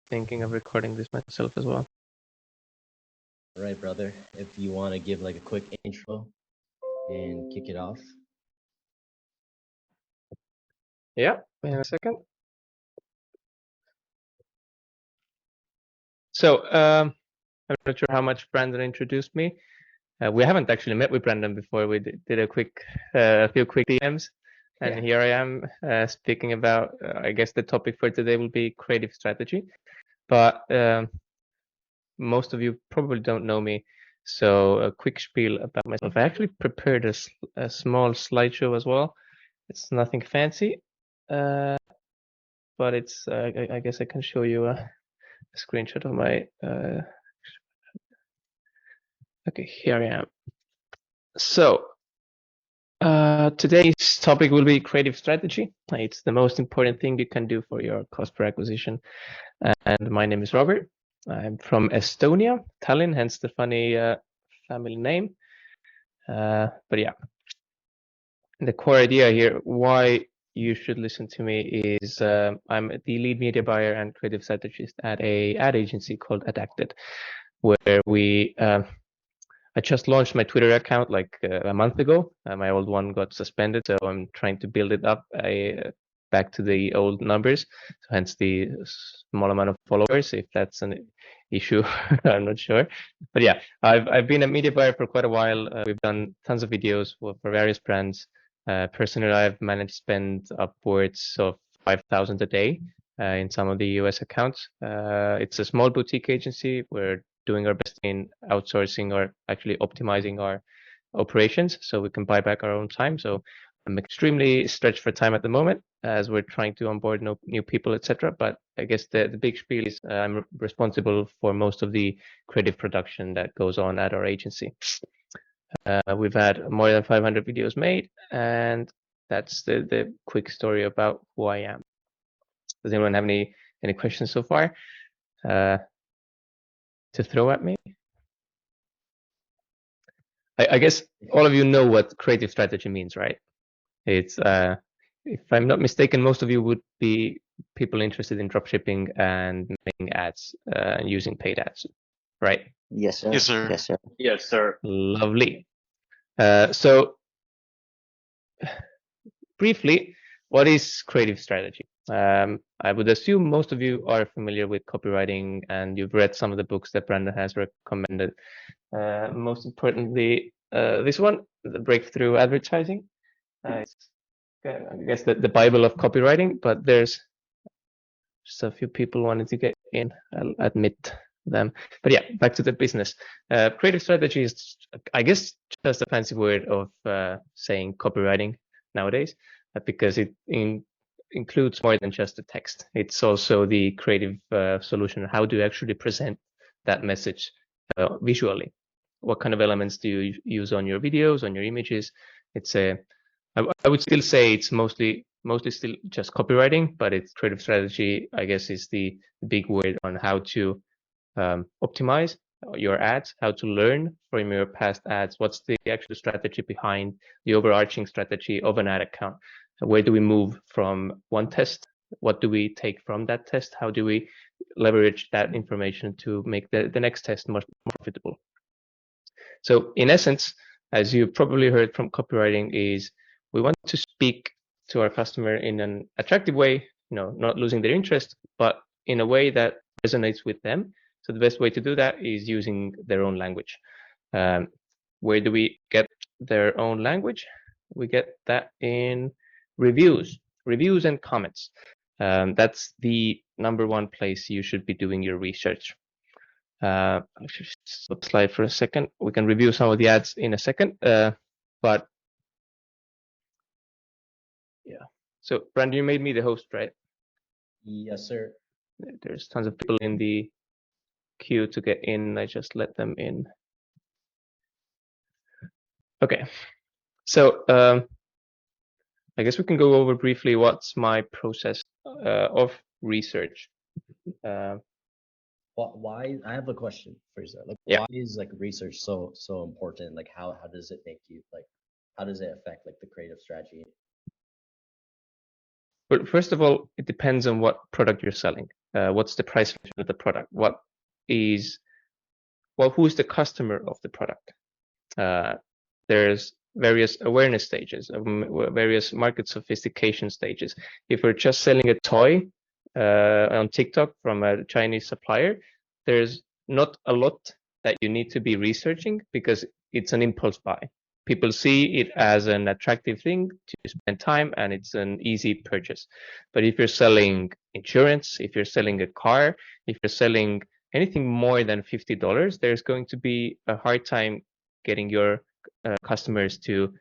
thinking of recording this myself as well. All right, brother. If you want to give like a quick intro and kick it off. Yeah, in a second. So I'm not sure how much Brandon introduced me. We haven't actually met with Brandon before. We did a few quick DMs, and Yeah. here I am speaking about. I guess the topic for today will be creative strategy, but most of you probably don't know me. So a quick spiel about myself. I actually prepared a small slideshow as well. It's nothing fancy, but it's. I guess I can show you a screenshot of my. Okay, here I am. So today's topic will be creative strategy. It's the most important thing you can do for your cost per acquisition. And my name is Robert. I'm from Estonia, Tallinn, hence the funny family name. But yeah, the core idea here, why you should listen to me is I'm the lead media buyer and creative strategist at a ad agency called Adapted, where we I just launched my Twitter account like a month ago. My old one got suspended, so I'm trying to build it up back to the old numbers. So hence the small amount of followers. If that's an issue, I'm not sure. But yeah, I've been a media buyer for quite a while. We've done tons of videos for various brands. Personally, I've managed to spend upwards of 5,000 a day in some of the US accounts. It's a small boutique agency. We're doing our best in outsourcing or actually optimizing our operations so we can buy back our own time. So I'm extremely stretched for time at the moment as we're trying to onboard new people, etc. But I guess the big spiel is I'm responsible for most of the creative production that goes on at our agency. We've had more than 500 videos made, and that's the quick story about who I am. Does anyone have any questions so far to throw at me? I guess all of you know what creative strategy means, right? It's if I'm not mistaken, most of you would be people interested in dropshipping and making ads using paid ads, right? Yes, sir. Yes, sir. Yes, sir. Yes, sir. Lovely. So briefly, what is creative strategy? I would assume most of you are familiar with copywriting and you've read some of the books that Brandon has recommended. Most importantly, this one, the Breakthrough Advertising. It's, I guess, the Bible of copywriting, but there's just a few people wanting to get in, I'll admit them. But yeah, back to the business. Creative strategy is, I guess, just a fancy word of saying copywriting nowadays, because it includes more than just the text. It's also the creative solution. How do you actually present that message visually? What kind of elements do you use on your videos, on your images? It's I would still say it's mostly still just copywriting, but it's creative strategy, I guess, is the big word on how to optimize your ads, how to learn from your past ads, what's the actual strategy behind the overarching strategy of an ad account. Where do we move from one test? What do we take from that test? How do we leverage that information to make the next test much more profitable? So in essence, as you probably heard from copywriting, is we want to speak to our customer in an attractive way, not losing their interest, but in a way that resonates with them. So the best way to do that is using their own language. Where do we get their own language? We get that in reviews and comments. That's the number one place you should be doing your research. I should stop slide for a second. We can review some of the ads in a second, but yeah. So Brandon, you made me the host, right? Yes, sir. There's tons of people in the queue to get in. I just let them in. Okay. So I guess we can go over briefly what's my process of research. Why? I have a question for you, sir. Like, Yeah. why is like research so important? Like, how does it make you like? How does it affect like the creative strategy? But first of all, it depends on what product you're selling. What's the price of the product? Who's the customer of the product? There's various awareness stages, various market sophistication stages. If we're just selling a toy on TikTok from a Chinese supplier, there's not a lot that you need to be researching because it's an impulse buy. People see it as an attractive thing to spend time, and it's an easy purchase. But if you're selling insurance, if you're selling a car, if you're selling anything more than $50, there's going to be a hard time getting your customers to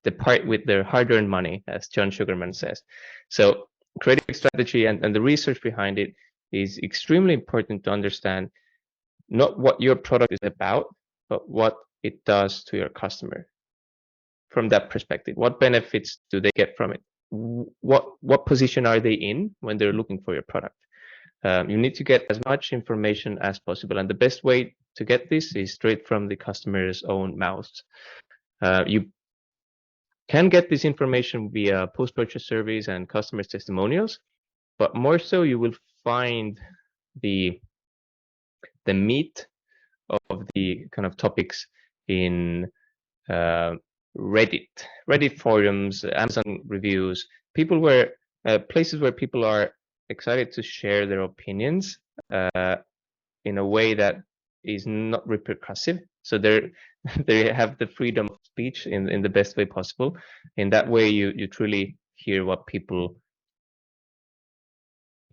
depart with their hard-earned money, as John Sugarman says. So creative strategy and the research behind it is extremely important to understand not what your product is about, but what it does to your customer. From that perspective, what benefits do they get from it? What position are they in when they're looking for your product? You need to get as much information as possible, and the best way to get this is straight from the customer's own mouths. You can get this information via post-purchase surveys and customers' testimonials, but more so you will find the meat of the kind of topics in Reddit forums, Amazon reviews, places where people are excited to share their opinions in a way that is not repercussive. So they have the freedom of speech in the best way possible. In that way, you truly hear what people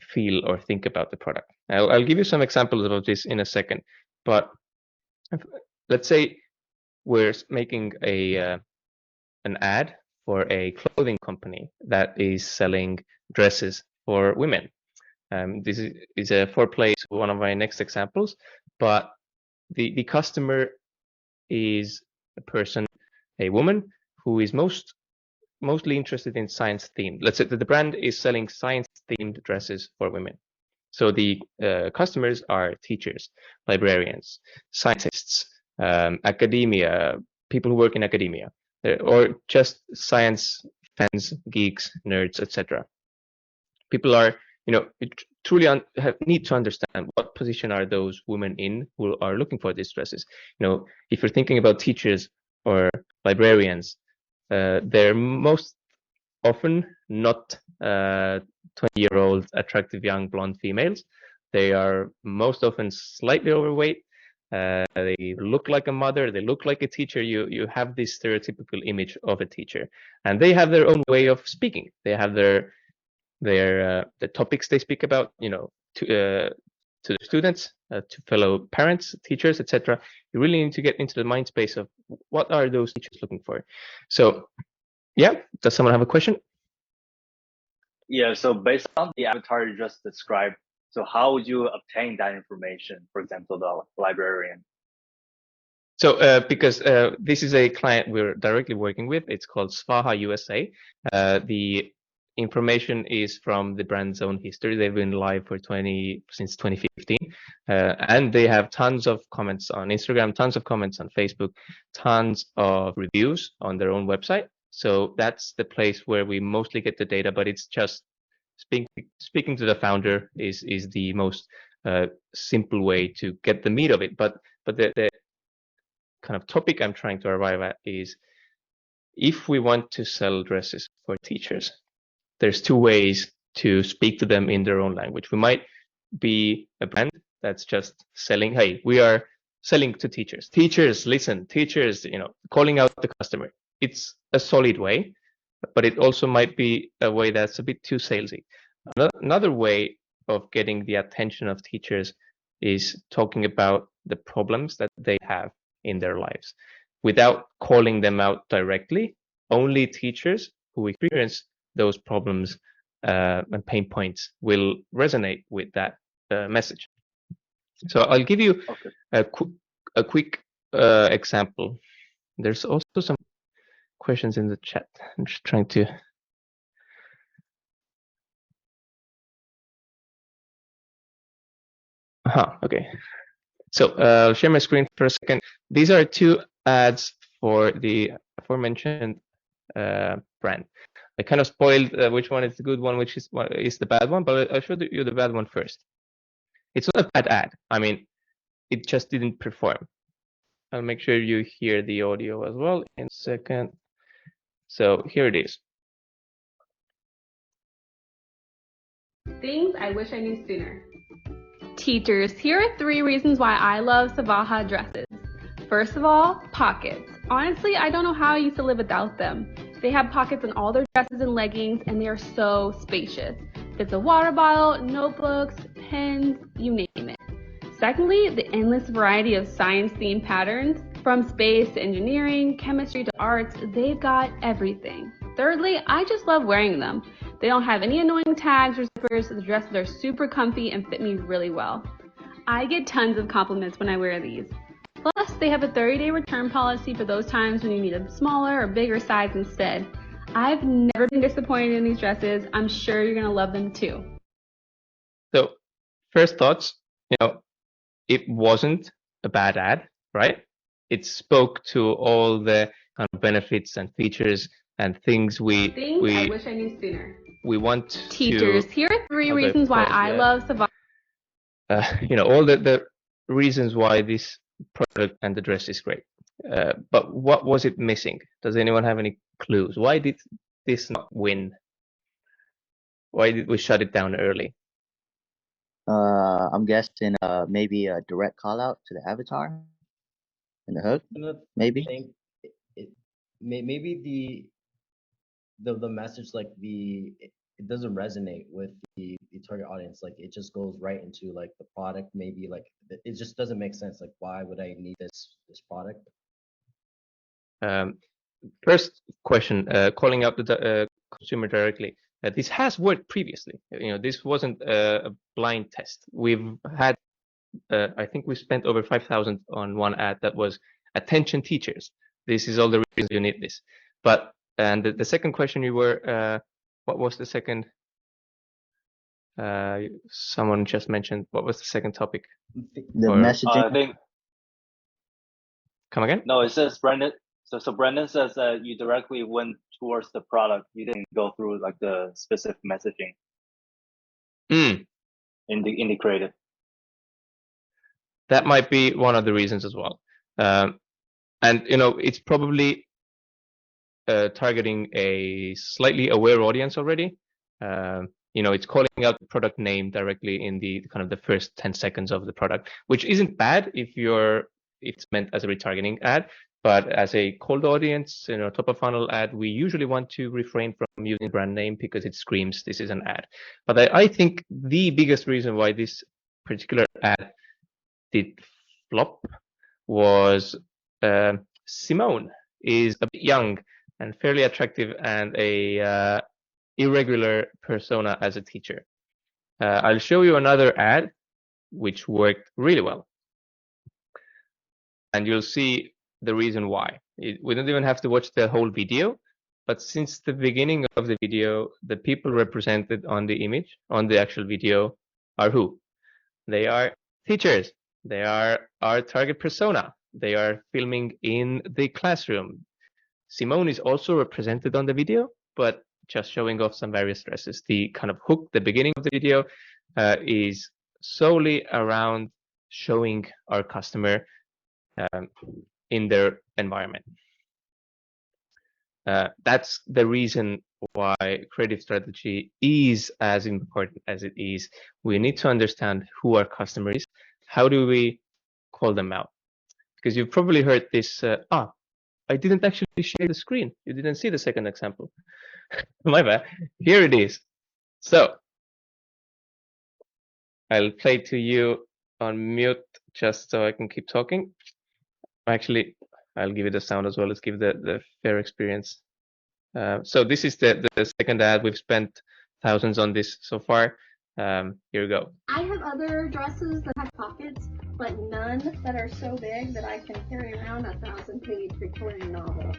feel or think about the product. I'll give you some examples of this in a second, but let's say we're making an ad for a clothing company that is selling dresses for women. This is a foreplay to one of my next examples, but the customer is a woman who is mostly interested in science themed. Let's say that the brand is selling science themed dresses for women. So the customers are teachers, librarians, scientists, academia, people who work in academia, or just science fans, geeks, nerds, etc. People are, truly need to understand what position are those women in who are looking for these dresses. If you're thinking about teachers or librarians, they're most often not 20-year-old attractive young blonde females. They are most often slightly overweight. They look like a mother. They look like a teacher. You have this stereotypical image of a teacher, and they have their own way of speaking. They have the topics they speak about, to the students, to fellow parents, teachers, etc. You really need to get into the mind space of what are those teachers looking for. So, yeah, does someone have a question? Yeah, so based on the avatar you just described, so how would you obtain that information? For example, the librarian. So because this is a client we're directly working with, it's called Svaha USA. The information is from the brand's own history. They've been live since 2015, and they have tons of comments on Instagram, tons of comments on Facebook, tons of reviews on their own website. So that's the place where we mostly get the data, but it's just speaking to the founder is the most simple way to get the meat of it. But the kind of topic I'm trying to arrive at is, if we want to sell dresses for teachers, there's two ways to speak to them in their own language. We might be a brand that's just selling, hey, we are selling to teachers. Teachers, listen, teachers, calling out the customer. It's a solid way, but it also might be a way that's a bit too salesy. Another way of getting the attention of teachers is talking about the problems that they have in their lives without calling them out directly. Only teachers who experience those problems and pain points will resonate with that message. So I'll give you a quick example. There's also some questions in the chat. I'm just trying to. Okay. So I'll share my screen for a second. These are two ads for the aforementioned brand. I kind of spoiled which one is the good one, which is the bad one, but I'll show you the bad one first. It's not a bad ad. I mean, it just didn't perform. I'll make sure you hear the audio as well in a second. So here it is. Things I wish I knew sooner. Teachers, here are 3 reasons why I love Savaha dresses. First of all, pockets. Honestly, I don't know how I used to live without them. They have pockets in all their dresses and leggings, and they are so spacious. Fits a water bottle, notebooks, pens, you name it. Secondly, the endless variety of science-themed patterns. From space to engineering, chemistry to arts, they've got everything. Thirdly, I just love wearing them. They don't have any annoying tags or zippers. The dresses are super comfy and fit me really well. I get tons of compliments when I wear these. Plus, they have a 30-day return policy for those times when you need a smaller or bigger size instead. I've never been disappointed in these dresses. I'm sure you're gonna love them too. So, first thoughts, it wasn't a bad ad, right? It spoke to all the kind of benefits and features and things I wish I knew sooner. we want Teachers, here are 3 reasons why I love Savaha. All the reasons why this product and the dress is great. But what was it missing? Does anyone have any clues? Why did this not win? Why did we shut it down early? I'm guessing maybe a direct call out to the avatar and the hook. Maybe. I think maybe the message, like it doesn't resonate with the target audience. Like it just goes right into like the product. Maybe like it just doesn't make sense. Like why would I need this product? First question, calling out the consumer directly. This has worked previously. This wasn't a blind test. We've had, I think we spent over 5,000 on one ad that was attention teachers. This is all the reasons you need this. But and the second question you were, what was the second? Someone just mentioned. What was the second topic? The messaging. I think. Come again? No, it says Brandon. So Brandon says that you directly went towards the product. You didn't go through like the specific messaging. In the creative. That might be one of the reasons as well. And it's probably targeting a slightly aware audience already. It's calling out the product name directly in the kind of the first 10 seconds of the product, which isn't bad if it's meant as a retargeting ad. But as a cold audience, top of funnel ad, we usually want to refrain from using brand name because it screams this is an ad. But I think the biggest reason why this particular ad did flop was Simone is a bit young and fairly attractive and a irregular persona as a teacher. I'll show you another ad which worked really well. And you'll see the reason why. We don't even have to watch the whole video, but since the beginning of the video, the people represented on the image, on the actual video, are who? They are teachers. They are our target persona. They are filming in the classroom. Simone is also represented on the video, but just showing off some various dresses. The kind of hook, the beginning of the video, is solely around showing our customer in their environment. That's the reason why creative strategy is as important as it is. We need to understand who our customer is. How do we call them out? Because you've probably heard this, I didn't actually share the screen. You didn't see the second example. My bad. Here it is. So I'll play to you on mute just so I can keep talking. Actually, I'll give it a sound as well. Let's give the fair experience. So this is the second ad. We've spent thousands on this so far. Here we go. I have other dresses that have pockets, but none that are so big that I can carry around a 1,000-page recording novel.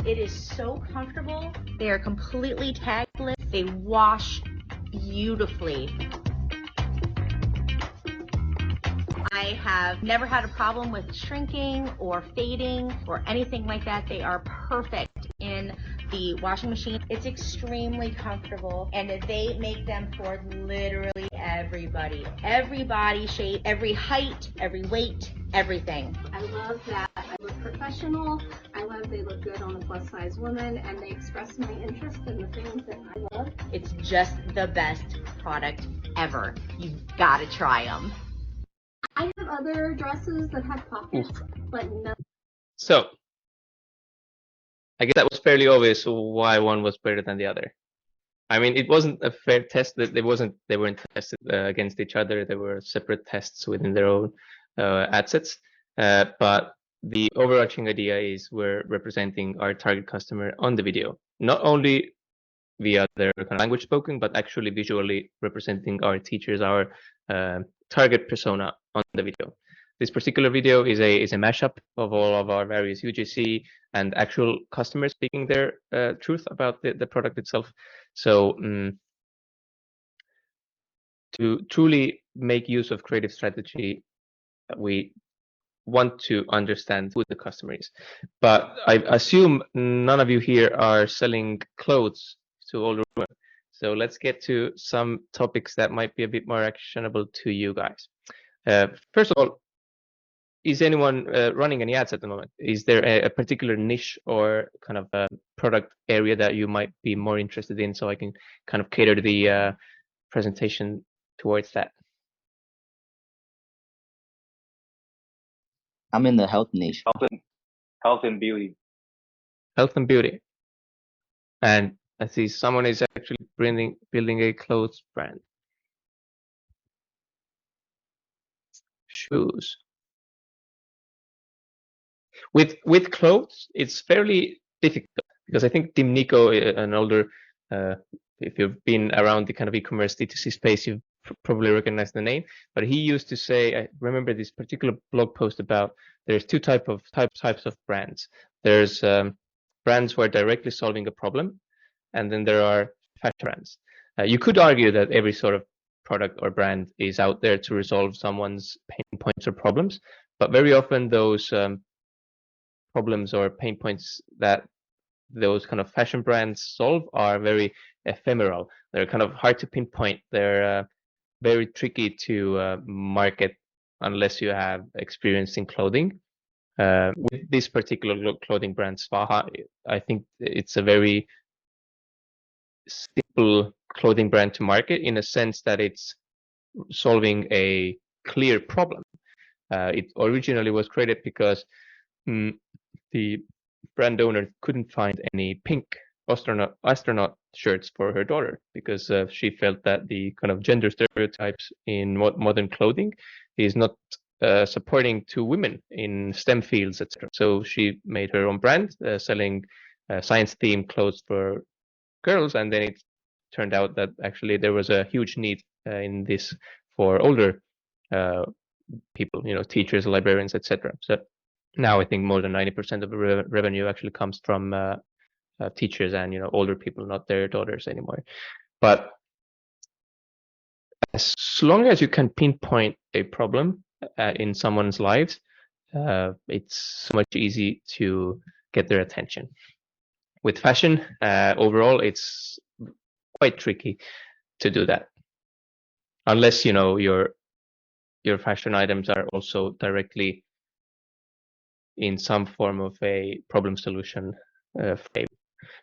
It is so comfortable. They are completely tagless. They wash beautifully. I have never had a problem with shrinking or fading or anything like that. They are perfect. The washing machine, it's extremely comfortable, and they make them for literally everybody. Every body shape, every height, every weight, everything. I love that I look professional. I love they look good on a plus size woman, and they express my interest in the things that I love. It's just the best product ever. You've got to try them. I have other dresses that have pockets, but no. So I guess that was fairly obvious why one was better than the other. I mean, it wasn't a fair test. That they weren't tested against each other. They were separate tests within their own ad sets. But the overarching idea is we're representing our target customer on the video, not only via their kind of language spoken, but actually visually representing our teachers, our target persona on the video. This particular video is a mashup of all of our various UGC and actual customers speaking their truth about the product itself. So to truly make use of creative strategy, we want to understand who the customer is. But I assume none of you here are selling clothes to older women. So let's get to some topics that might be a bit more actionable to you guys. First of all, is anyone running any ads at the moment? Is there a particular niche or kind of a product area that you might be more interested in, so I can kind of cater the presentation towards that? I'm in the health niche. Health and beauty. Health and beauty. And I see someone is actually building a clothes brand. Shoes. With clothes, it's fairly difficult because I think Tim Nico, an older, if you've been around the kind of e-commerce D2C space, you've probably recognized the name. But he used to say, I remember this particular blog post about there's two types of brands. There's brands who are directly solving a problem, and then there are fashion brands. You could argue that every sort of product or brand is out there to resolve someone's pain points or problems, but very often those problems or pain points that those kind of fashion brands solve are very ephemeral. They're kind of hard to pinpoint. They're very tricky to market unless you have experience in clothing. With this particular clothing brand, Svaha, I think it's a very simple clothing brand to market in a sense that it's solving a clear problem. It originally was created because the brand owner couldn't find any pink astronaut shirts for her daughter because she felt that the kind of gender stereotypes in modern clothing is not supporting to women in STEM fields, etc. So she made her own brand selling science-themed clothes for girls, and then it turned out that actually there was a huge need in this for older people, teachers, librarians, etc. So now I think more than 90% of the revenue actually comes from teachers and older people, not their daughters anymore. But as long as you can pinpoint a problem in someone's lives, it's so much easy to get their attention. With fashion, overall, it's quite tricky to do that, unless your fashion items are also directly in some form of a problem solution frame.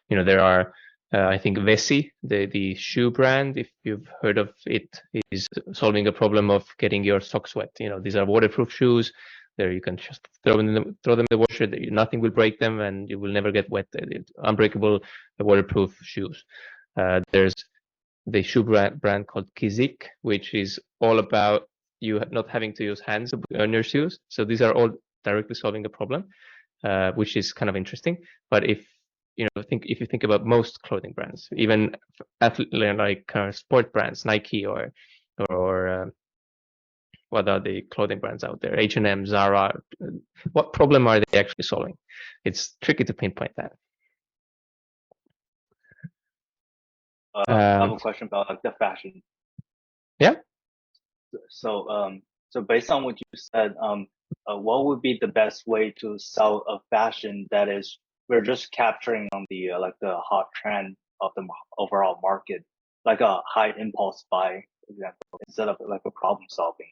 There are, I think Vessi, the shoe brand, if you've heard of it, is solving a problem of getting your socks wet. These are waterproof shoes. There you can just throw them in the washer. Nothing will break them, and you will never get wet. Unbreakable, waterproof shoes. There's the shoe brand called Kizik, which is all about you not having to use hands on your shoes. So these are all directly solving a problem, which is kind of interesting. But if you think about most clothing brands, even like sport brands, Nike or what are the clothing brands out there? H&M, Zara. What problem are they actually solving? It's tricky to pinpoint that. I have a question about like the fashion. Yeah. So based on what you said, what would be the best way to sell a fashion that is we're just capturing on the like the hot trend of the overall market, like a high impulse buy, for example, instead of like a problem solving.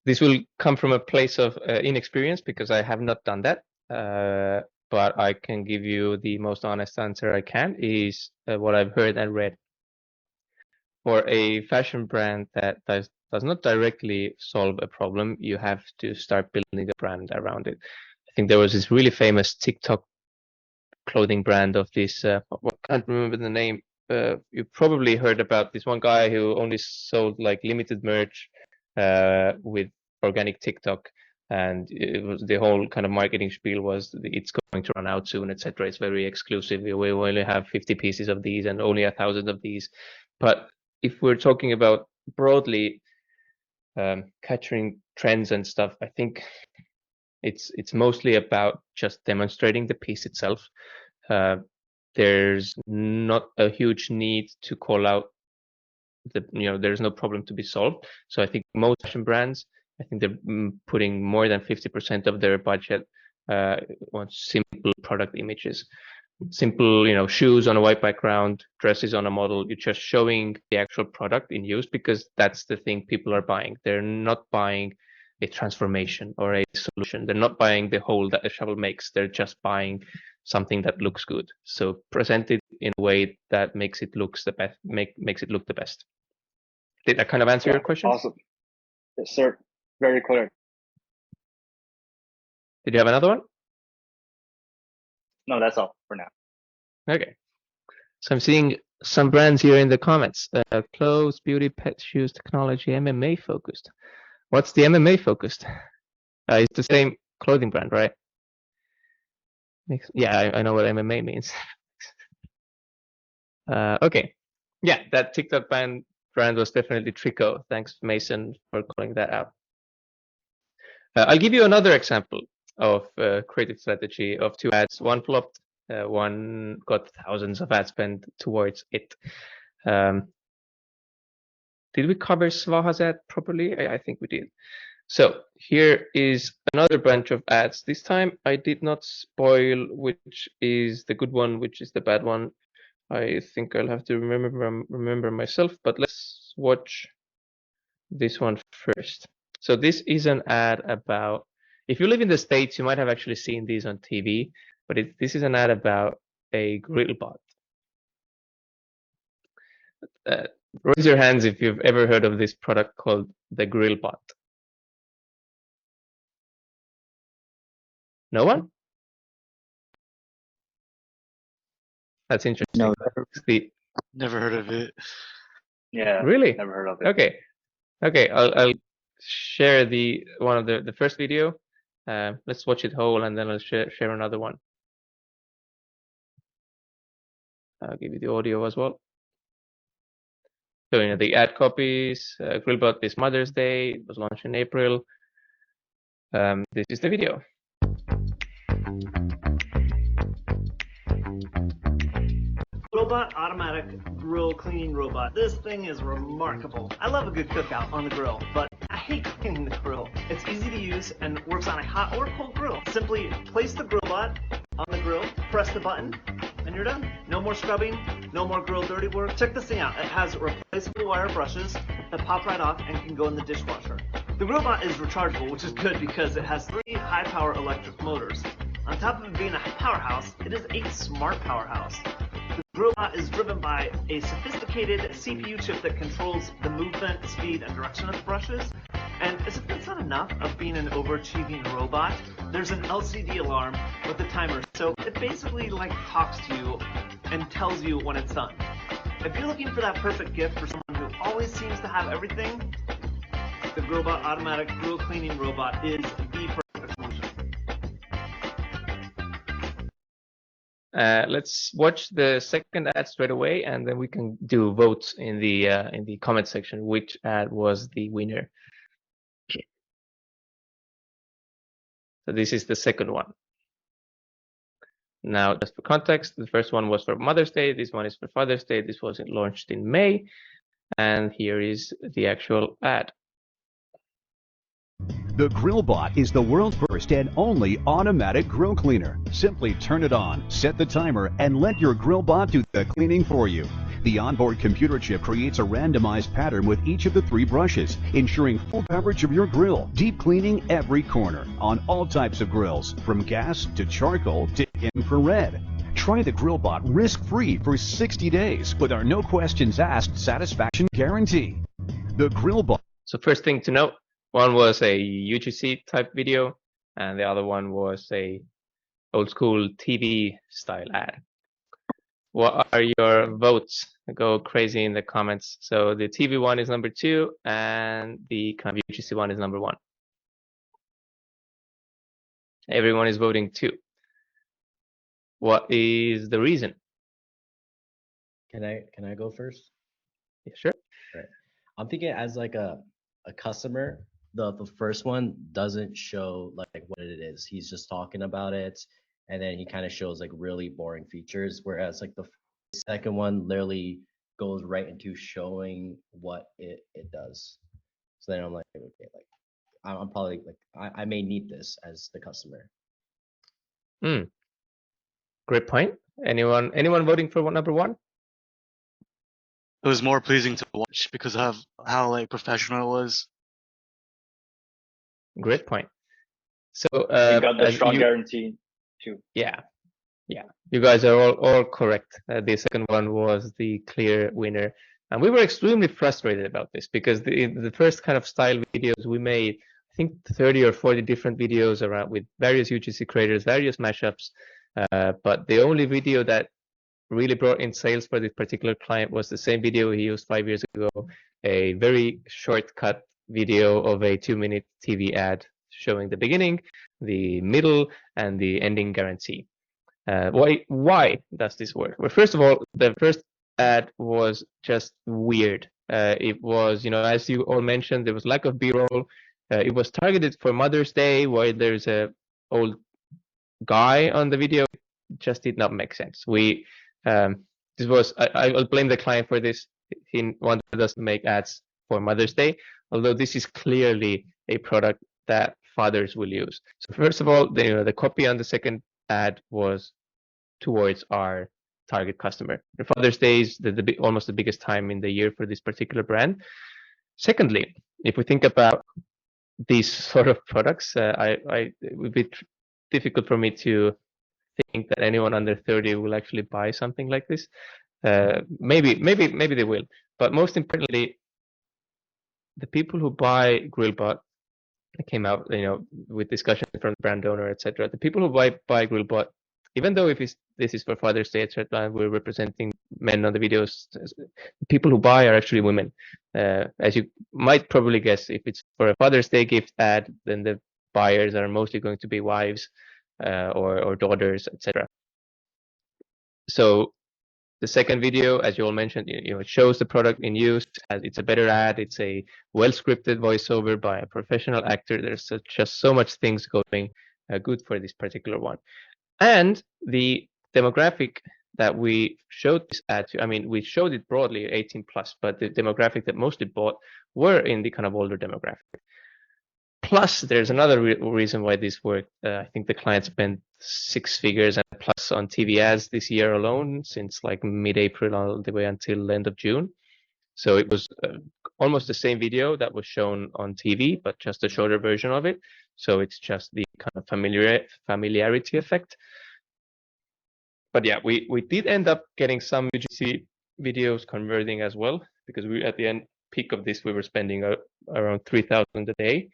This will come from a place of inexperience because I have not done that. But I can give you the most honest answer I can is what I've heard and read. For a fashion brand that does not directly solve a problem, you have to start building a brand around it. I think there was this really famous TikTok clothing brand of this, I can't remember the name. You probably heard about this one guy who only sold like limited merch with organic TikTok, and it was the whole kind of marketing spiel was it's going to run out soon, etc. It's very exclusive. We only have 50 pieces of these and only 1,000 of these. But if we're talking about broadly capturing trends and stuff, I think it's mostly about just demonstrating the piece itself. There's not a huge need to call out there's no problem to be solved. So I think most fashion brands, I think they're putting more than 50% of their budget on simple product images. Simple, shoes on a white background, dresses on a model. You're just showing the actual product in use because that's the thing people are buying. They're not buying a transformation or a solution. They're not buying the hole that the shovel makes. They're just buying something that looks good. So present it in a way that makes it look the best. Makes it look the best. Did that kind of answer your question? Awesome. Yes, sir. Very clear. Did you have another one? No, that's all for now. Okay. So I'm seeing some brands here in the comments. Clothes, beauty, pet, shoes, technology, MMA focused. What's the MMA focused? It's the same clothing brand, right? Yeah, I know what MMA means. Okay. Yeah, that TikTok brand was definitely Trico. Thanks, Mason, for calling that out. I'll give you another example of creative strategy of two ads. One flopped, one got thousands of ad spend towards it. Did we cover Svaha's ad properly? I think we did. So here is another bunch of ads. This time I did not spoil which is the good one, which is the bad one. I think I'll have to remember myself, but let's watch this one first. So this is an ad about, if you live in the States, you might have actually seen these on TV, but this is an ad about a grill bot. Raise your hands if you've ever heard of this product called the grill bot. No one? That's interesting. No, Never heard of it. Yeah. Really? Never heard of it. Okay. Okay. I'll share one of the first video. Let's watch it whole, and then I'll share another one. I'll give you the audio as well. So the ad copies. Grillbot this Mother's Day. It was launched in April. This is the video. Robot automatic grill cleaning robot. This thing is remarkable. I love a good cookout on the grill, but I hate cleaning the grill. It's easy to use and works on a hot or cold grill. Simply place the grill bot on the grill, press the button, and you're done. No more scrubbing, no more grill dirty work. Check this thing out. It has replaceable wire brushes that pop right off and can go in the dishwasher. The grill bot is rechargeable, which is good because it has 3 high-power electric motors. On top of it being a powerhouse, it is a smart powerhouse. The robot is driven by a sophisticated CPU chip that controls the movement, speed, and direction of the brushes. And as if that's not enough of being an overachieving robot, there's an LCD alarm with a timer. So it basically talks to you and tells you when it's done. If you're looking for that perfect gift for someone who always seems to have everything, the Grillbot automatic grill cleaning robot is the perfect solution. Let's watch the second ad straight away, and then we can do votes in the comment section which ad was the winner. So this is the second one. Now, just for context, the first one was for Mother's Day. This one is for Father's Day. This was launched in May, and here is the actual ad. The GrillBot is the world's first and only automatic grill cleaner. Simply turn it on, set the timer, and let your GrillBot do the cleaning for you. The onboard computer chip creates a randomized pattern with each of the 3 brushes, ensuring full coverage of your grill, deep cleaning every corner on all types of grills, from gas to charcoal to infrared. Try the GrillBot risk-free for 60 days with our no questions asked satisfaction guarantee. The GrillBot. So first thing to note, one was a UGC type video, and the other one was a old school TV style ad. What are your votes? Go crazy in the comments. So the TV one is number 2, and the kind of UGC one is number 1. Everyone is voting 2. What is the reason? Can I go first? Yeah, sure. Right. I'm thinking as like a customer, the first one doesn't show like what it is. He's just talking about it, and then he kind of shows like really boring features. Whereas like the second one literally goes right into showing what it does. So then I'm like, okay, like I'm probably like I may need this as the customer. Great point. Anyone voting for number 1? It was more pleasing to watch because of how like professional it was. Great point. So You got the strong guarantee too. Yeah, you guys are all correct. The second one was the clear winner, and we were extremely frustrated about this because the first kind of style videos we made, I think 30 or 40 different videos around with various UGC creators, various mashups, but the only video that really brought in sales for this particular client was the same video he used 5 years ago, a very shortcut video of a 2-minute TV ad showing the beginning, the middle, and the ending guarantee. Why does this work? Well, first of all, the first ad was just weird. It was, as you all mentioned, there was lack of B-roll. It was targeted for Mother's Day, while there's a old guy on the video. It just did not make sense. I'll blame the client for this. He wanted us to make ads for Mother's Day, although this is clearly a product that fathers will use. So first of all, the copy on the second ad was towards our target customer. The Father's Day is almost the biggest time in the year for this particular brand. Secondly, if we think about these sort of products, it would be difficult for me to think that anyone under 30 will actually buy something like this. Maybe they will, but most importantly, the people who buy GrillBot, it came out, with discussion from the brand owner, etc. The people who buy GrillBot, even though this is for Father's Day, etc., we're representing men on the videos, the people who buy are actually women. As you might probably guess, if it's for a Father's Day gift ad, then the buyers are mostly going to be wives or daughters, etc. So the second video, as you all mentioned, it shows the product in use. It's a better ad. It's a well-scripted voiceover by a professional actor. There's just so much things going good for this particular one. And the demographic that we showed this ad to, we showed it broadly 18 plus, but the demographic that mostly bought were in the kind of older demographic. Plus, there's another reason why this worked. I think the client spent 6 figures and plus on TV ads this year alone, since like mid-April all the way until the end of June. So it was almost the same video that was shown on TV, but just a shorter version of it. So it's just the kind of familiarity effect. But yeah, we did end up getting some UGC videos converting as well, because we at the peak of this, we were spending around 3,000 a day.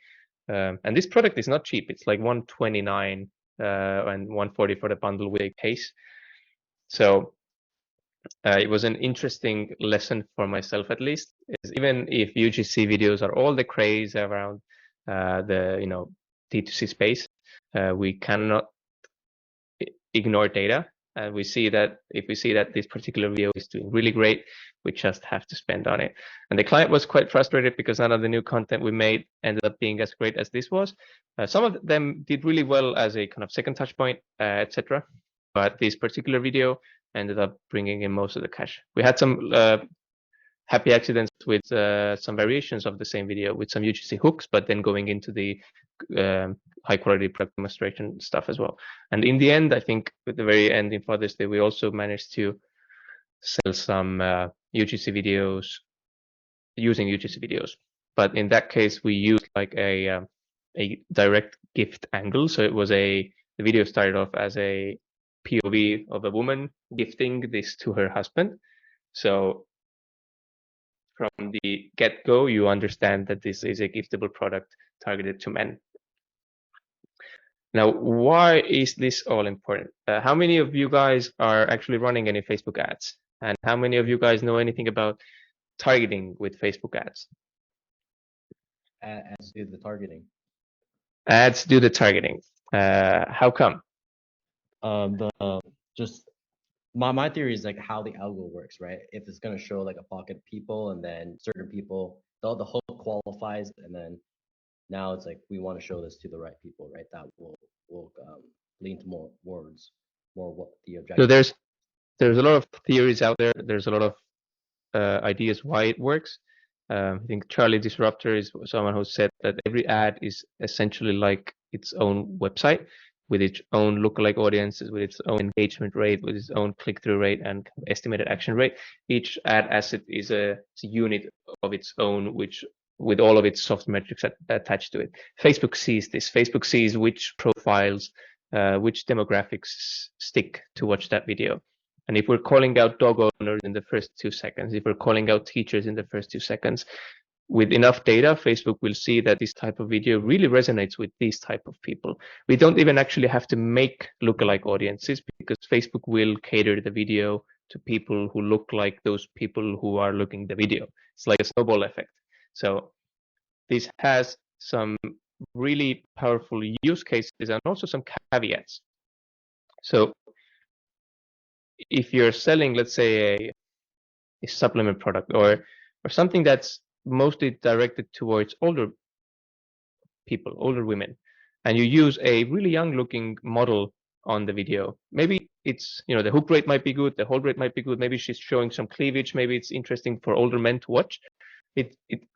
And this product is not cheap. It's like $129 and $140 for the bundle with a case. So it was an interesting lesson for myself, at least. Even if UGC videos are all the craze around the D2C space, we cannot ignore data. And we see that if we see that this particular video is doing really great, we just have to spend on it. And the client was quite frustrated because none of the new content we made ended up being as great as this was. Some of them did really well as a kind of second touch point, etc. But this particular video ended up bringing in most of the cash. We had some happy accidents with some variations of the same video with some UGC hooks, but then going into the high quality product demonstration stuff as well. And in the end, I think at the very end in Father's Day, we also managed to sell some UGC videos using UGC videos. But in that case, we used like a direct gift angle. So it was the video started off as a POV of a woman gifting this to her husband. So from the get-go, you understand that this is a giftable product targeted to men. Now, why is this all important? How many of you guys are actually running any Facebook ads? And how many of you guys know anything about targeting with Facebook ads? Ads do the targeting. Ads do the targeting. How come? Just my theory is like how the algo works, right? If it's gonna show like a pocket of people and then certain people, the hook qualifies, and then now it's like we want to show this to the right people, right? That will lean to more words, more what the objective. So there's a lot of theories out there. There's a lot of ideas why it works. I think Charlie Disruptor is someone who said that every ad is essentially like its own website with its own lookalike audiences, with its own engagement rate, with its own click-through rate and estimated action rate. Each ad asset is a unit of its own, which with all of its soft metrics attached to it. Facebook sees this. Facebook sees which profiles, which demographics stick to watch that video. And if we're calling out dog owners in the first 2 seconds, if we're calling out teachers in the first 2 seconds, with enough data, Facebook will see that this type of video really resonates with these type of people. We don't even actually have to make lookalike audiences because Facebook will cater the video to people who look like those people who are looking the video. It's like a snowball effect. So this has some really powerful use cases and also some caveats. So if you're selling, let's say, a supplement product or something that's mostly directed towards older people, older women, and you use a really young looking model on the video, maybe it's, the hook rate might be good, the hold rate might be good, maybe she's showing some cleavage, maybe it's interesting for older men to watch.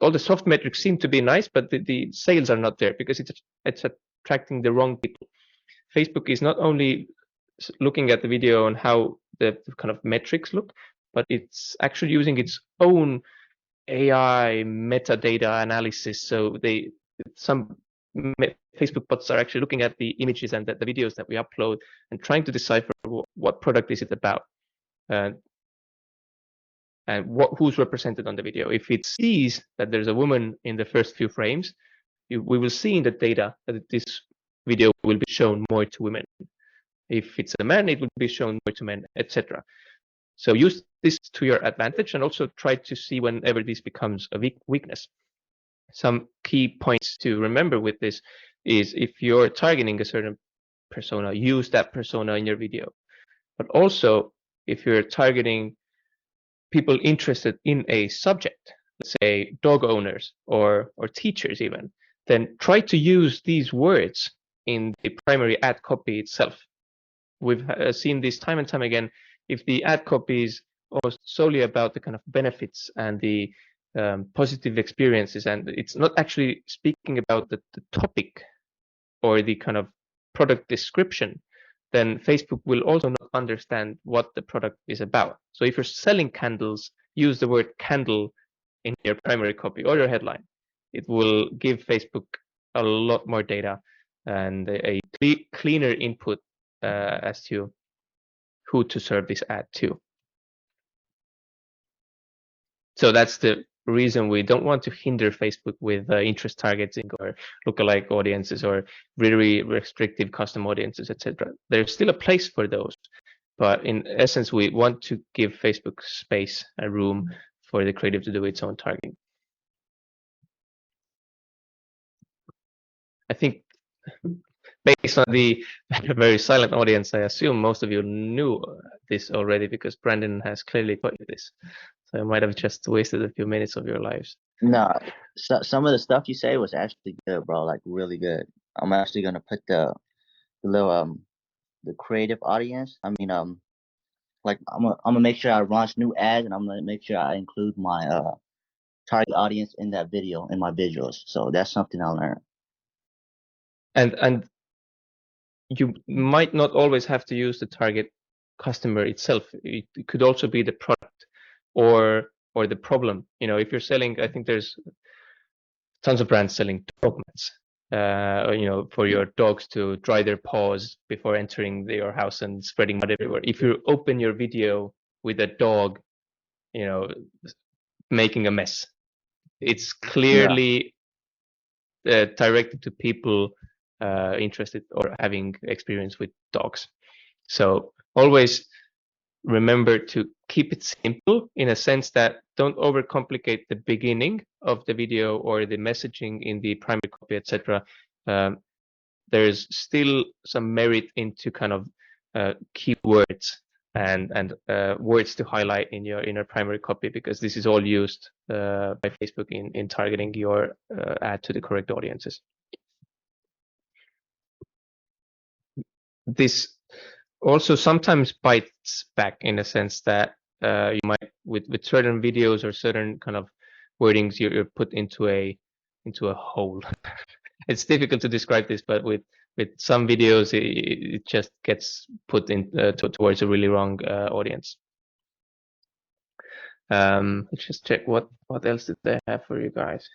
All the soft metrics seem to be nice, but the sales are not there because it's attracting the wrong people. Facebook is not only looking at the video and how the kind of metrics look, but it's actually using its own AI metadata analysis. So some Facebook bots are actually looking at the images and the videos that we upload and trying to decipher what product is it about and who's represented on the video. If it sees that there's a woman in the first few frames, we will see in the data that this video will be shown more to women. If it's a man, it will be shown more to men, etc. So use this to your advantage and also try to see whenever this becomes a weakness. Some key points to remember with this is if you're targeting a certain persona, use that persona in your video. But also, if you're targeting people interested in a subject, let's say dog owners or teachers even, then try to use these words in the primary ad copy itself. We've seen this time and time again. If the ad copy is almost solely about the kind of benefits and the positive experiences, and it's not actually speaking about the topic or the kind of product description, then Facebook will also not understand what the product is about. So if you're selling candles, use the word candle in your primary copy or your headline. It will give Facebook a lot more data and a cleaner input as to who to serve this ad to. So that's the reason we don't want to hinder Facebook with interest targeting or lookalike audiences or really restrictive custom audiences, etc. There's still a place for those, but in essence, we want to give Facebook space and room for the creative to do its own targeting. I think based on the very silent audience, I assume most of you knew this already because Brandon has clearly taught you this. So I might have just wasted a few minutes of your lives. No, some of the stuff you say was actually good, bro. Like really good. I'm actually gonna put the little the creative audience. I mean like I'm gonna make sure I launch new ads, and I'm gonna make sure I include my target audience in that video in my visuals. So that's something I learned. And you might not always have to use the target customer itself. It could also be the product or the problem. You know, if you're selling, I think there's tons of brands selling dog mats. You know, for your dogs to dry their paws before entering your house and spreading mud everywhere. If you open your video with a dog, you know, making a mess, it's clearly directed to people interested or having experience with dogs. So always remember to keep it simple in a sense that don't overcomplicate the beginning of the video or the messaging in the primary copy, etc. There's still some merit into kind of keywords and words to highlight in your primary copy, because this is all used by Facebook in targeting your ad to the correct audiences. This also sometimes bites back in a sense that you might with certain videos or certain kind of wordings you're put into a hole. It's difficult to describe this, but with some videos it just gets put in towards a really wrong audience. Let's just check what else did they have for you guys.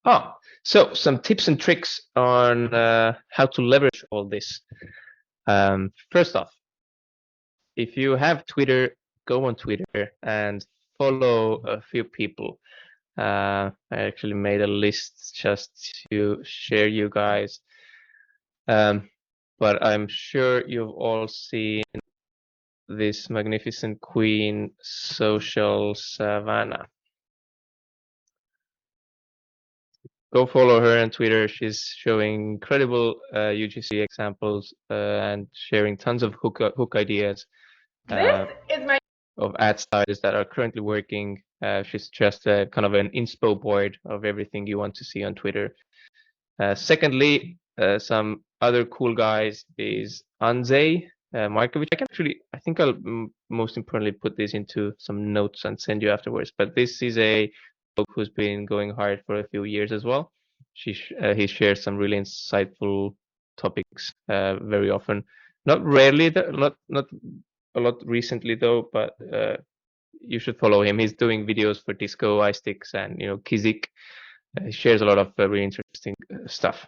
Oh, so some tips and tricks on how to leverage all this. First off, if you have Twitter, go on Twitter and follow a few people. I actually made a list just to share you guys. But I'm sure you've all seen this magnificent queen, Social Savannah. Go follow her on Twitter. She's showing incredible UGC examples and sharing tons of hook ideas. This is my of ad styles that are currently working. She's just kind of an inspo board of everything you want to see on Twitter. Secondly, some other cool guys is Andrzej Markovic. I think I'll most importantly put this into some notes and send you afterwards. But this is a bloke who's been going hard for a few years as well. He shares some really insightful topics very often. Not rarely, not a lot recently though, but you should follow him. He's doing videos for Disco, iSticks, and Kizik. He shares a lot of very interesting stuff.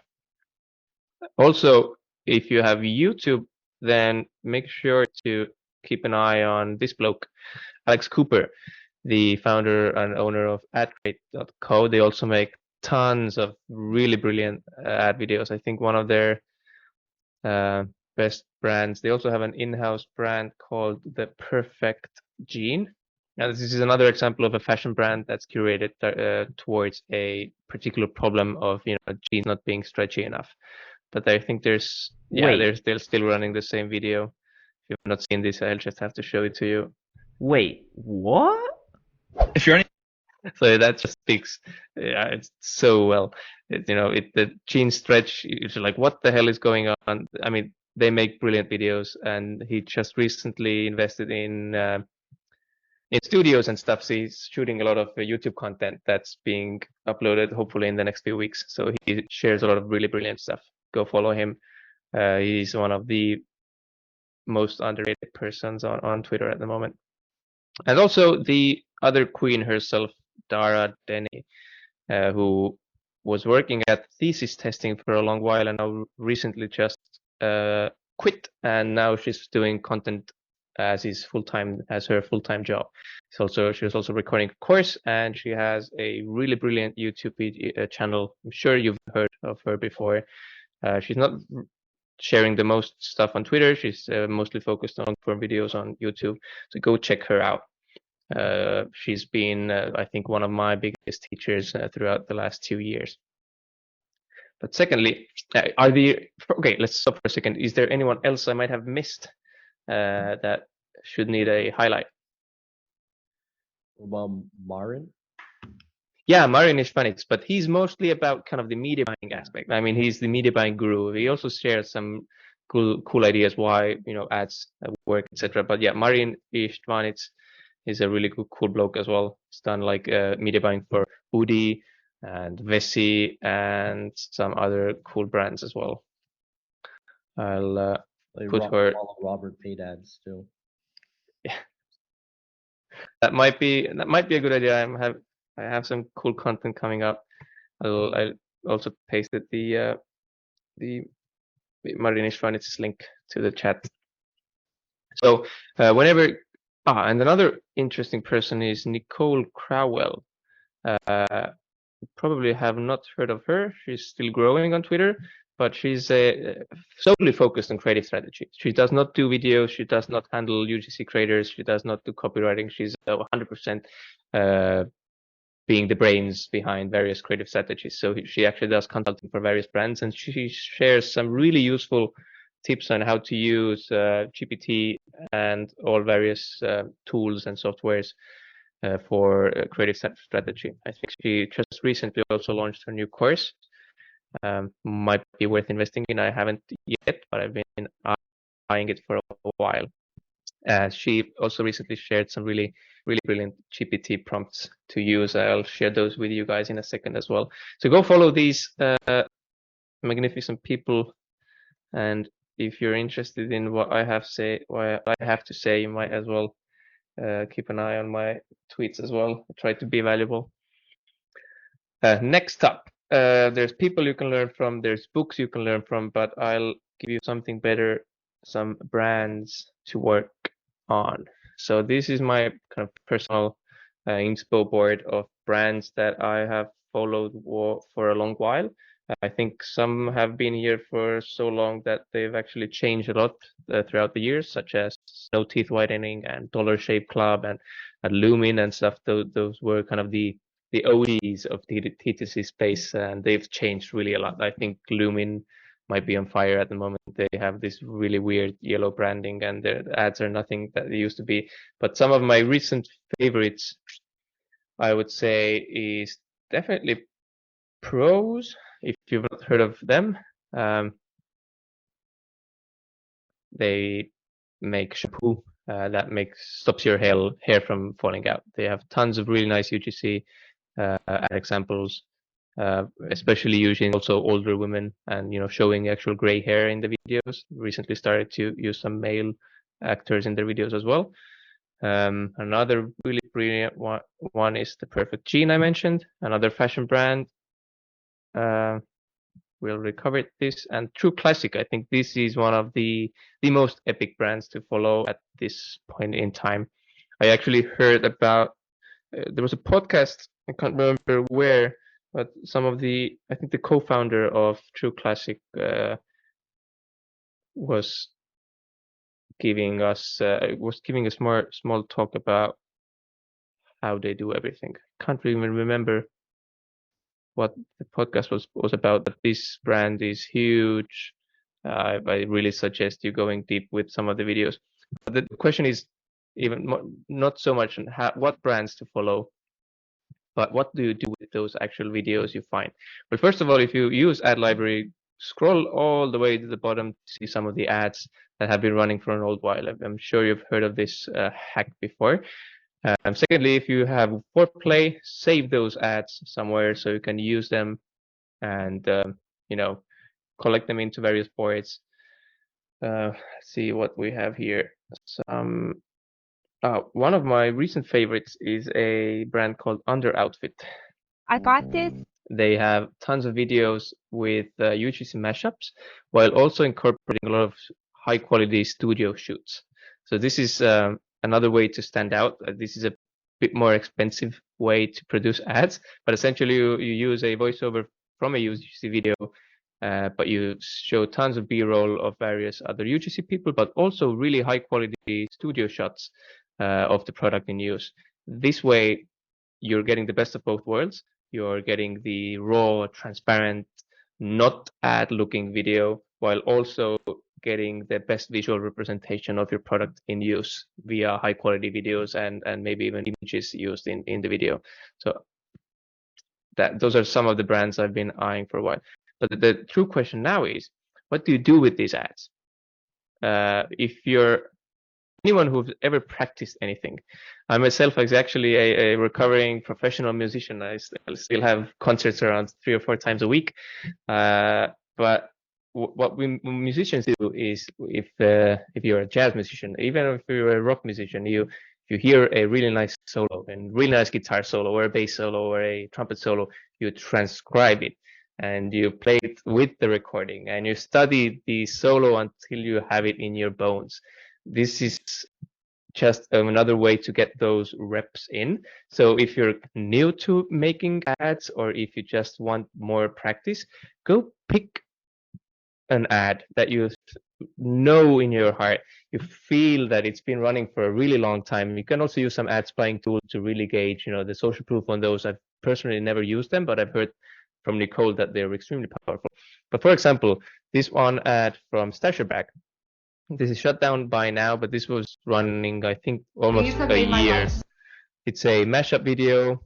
Also, if you have YouTube, then make sure to keep an eye on this bloke, Alex Cooper, the founder and owner of adcrate.co. They also make tons of really brilliant ad videos. I think one of their best brands. They also have an in-house brand called The Perfect Jean. Now, this is another example of a fashion brand that's curated towards a particular problem of jeans not being stretchy enough. But I think they're still running the same video. If you've not seen this, I'll just have to show it to you. Wait, what? If you're so that just speaks, it's so well. The jean stretch. You're like, what the hell is going on? I mean, they make brilliant videos, and he just recently invested in studios and stuff. So he's shooting a lot of YouTube content that's being uploaded, hopefully in the next few weeks. So he shares a lot of really brilliant stuff. Go follow him. He's one of the most underrated persons on Twitter at the moment. And also the other queen herself, Dara Denny, who was working at thesis testing for a long while and now recently just quit, and now she's doing content as her full-time job. She was also recording a course, and she has a really brilliant YouTube channel. I'm sure you've heard of her before. She's not sharing the most stuff on Twitter. She's mostly focused on long-form videos on YouTube. So go check her out. She's been, I think, one of my biggest teachers throughout the last 2 years. But secondly, okay, let's stop for a second. Is there anyone else I might have missed that should need a highlight? Marin? Yeah, Marin Ishvanits, but he's mostly about kind of the media buying aspect. I mean, he's the media buying guru. He also shares some cool ideas why ads work, etc. But yeah, Marin István is a really good, cool bloke as well. He's done like media buying for Udi and Vessi and some other cool brands as well. I'll put her. Robert paid ads too. Yeah, that might be a good idea. I have some cool content coming up. I also pasted the Marin István's link to the chat. So whenever and another interesting person is Nicole Crowell. Probably have not heard of her. She's still growing on Twitter, but she's solely focused on creative strategy. She does not do videos. She does not handle UGC creators. She does not do copywriting. She's 100% being the brains behind various creative strategies. So she actually does consulting for various brands, and she shares some really useful tips on how to use GPT and all various tools and softwares for creative strategy. I think she just recently also launched her new course. Might be worth investing in. I haven't yet, but I've been eyeing it for a while. She also recently shared some really brilliant GPT prompts to use. I'll share those with you guys in a second as well. So go follow these magnificent people, and if you're interested in what I have to say, you might as well keep an eye on my tweets as well. I try to be valuable. Next up, there's people you can learn from, there's books you can learn from, but I'll give you something better, some brands to work on. So this is my kind of personal inspo board of brands that I have followed for a long while. I think some have been here for so long that they've actually changed a lot throughout the years, such as Snow Teeth Whitening and Dollar Shave Club and Lumin and stuff. Those were kind of the OGs of the TTC space, and they've changed really a lot. I think Lumin might be on fire at the moment. They have this really weird yellow branding, and their ads are nothing that they used to be. But some of my recent favorites, I would say, is definitely Pros. If you've not heard of them, they make shampoo that stops your hair from falling out. They have tons of really nice UGC ad examples, especially using also older women and showing actual gray hair in the videos. Recently started to use some male actors in their videos as well. Another really brilliant one is the Perfect Jean I mentioned, another fashion brand. We'll recover this, and True Classic. I think this is one of the most epic brands to follow at this point in time. I actually heard about there was a podcast, I can't remember where, but I think the co-founder of True Classic was giving us a small talk about how they do everything. Can't even remember what the podcast was about, but this brand is huge. I really suggest you going deep with some of the videos. But the question is even not so much on what brands to follow, but what do you do with those actual videos you find? Well, first of all, if you use Ad Library, scroll all the way to the bottom to see some of the ads that have been running for an old while. I'm sure you've heard of this hack before. Secondly, if you have foreplay, save those ads somewhere so you can use them and collect them into various boards. Let's see what we have here. One of my recent favorites is a brand called Under Outfit. I got this. They have tons of videos with UGC mashups, while also incorporating a lot of high quality studio shoots. So this is another way to stand out. This is a bit more expensive way to produce ads, but essentially you use a voiceover from a UGC video, but you show tons of B-roll of various other UGC people, but also really high quality studio shots of the product in use. This way, you're getting the best of both worlds. You're getting the raw, transparent, not ad-looking video, while also getting the best visual representation of your product in use via high-quality videos and maybe even images used in the video. So those are some of the brands I've been eyeing for a while. But the true question now is, what do you do with these ads? if you're anyone who's ever practiced anything. I myself is actually a recovering professional musician. I still have concerts around 3 or 4 times a week. But what we musicians do is, if you're a jazz musician, even if you're a rock musician, you hear a really nice solo and really nice guitar solo or a bass solo or a trumpet solo, you transcribe it and you play it with the recording and you study the solo until you have it in your bones. This is just another way to get those reps in. So if you're new to making ads, or if you just want more practice, go pick an ad that you know in your heart, you feel that it's been running for a really long time. You can also use some ad spying tools to really gauge, the social proof on those. I've personally never used them, but I've heard from Nicole that they're extremely powerful. But for example, this one ad from Stasher Bag, this is shut down by now, but this was running, I think, almost a year. It's a mashup video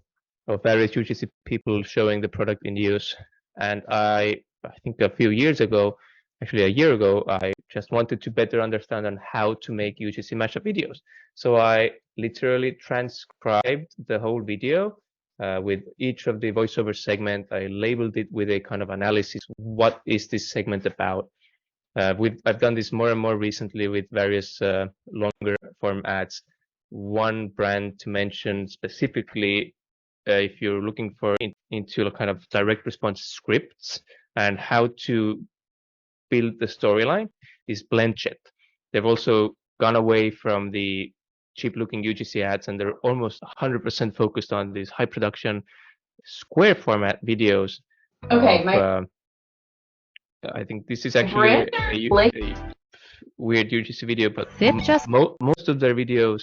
of various UGC people showing the product in use. And I think a few years ago, actually a year ago, I just wanted to better understand on how to make UGC mashup videos. So I literally transcribed the whole video with each of the voiceover segment. I labeled it with a kind of analysis. What is this segment about? I've done this more and more recently with various longer form ads. One brand to mention specifically, if you're looking for into a kind of direct response scripts and how to build the storyline, is Blyuss. They've also gone away from the cheap looking UGC ads and they're almost 100% focused on these high production square format videos. Okay, I think this is actually a weird UGC video, but most of their videos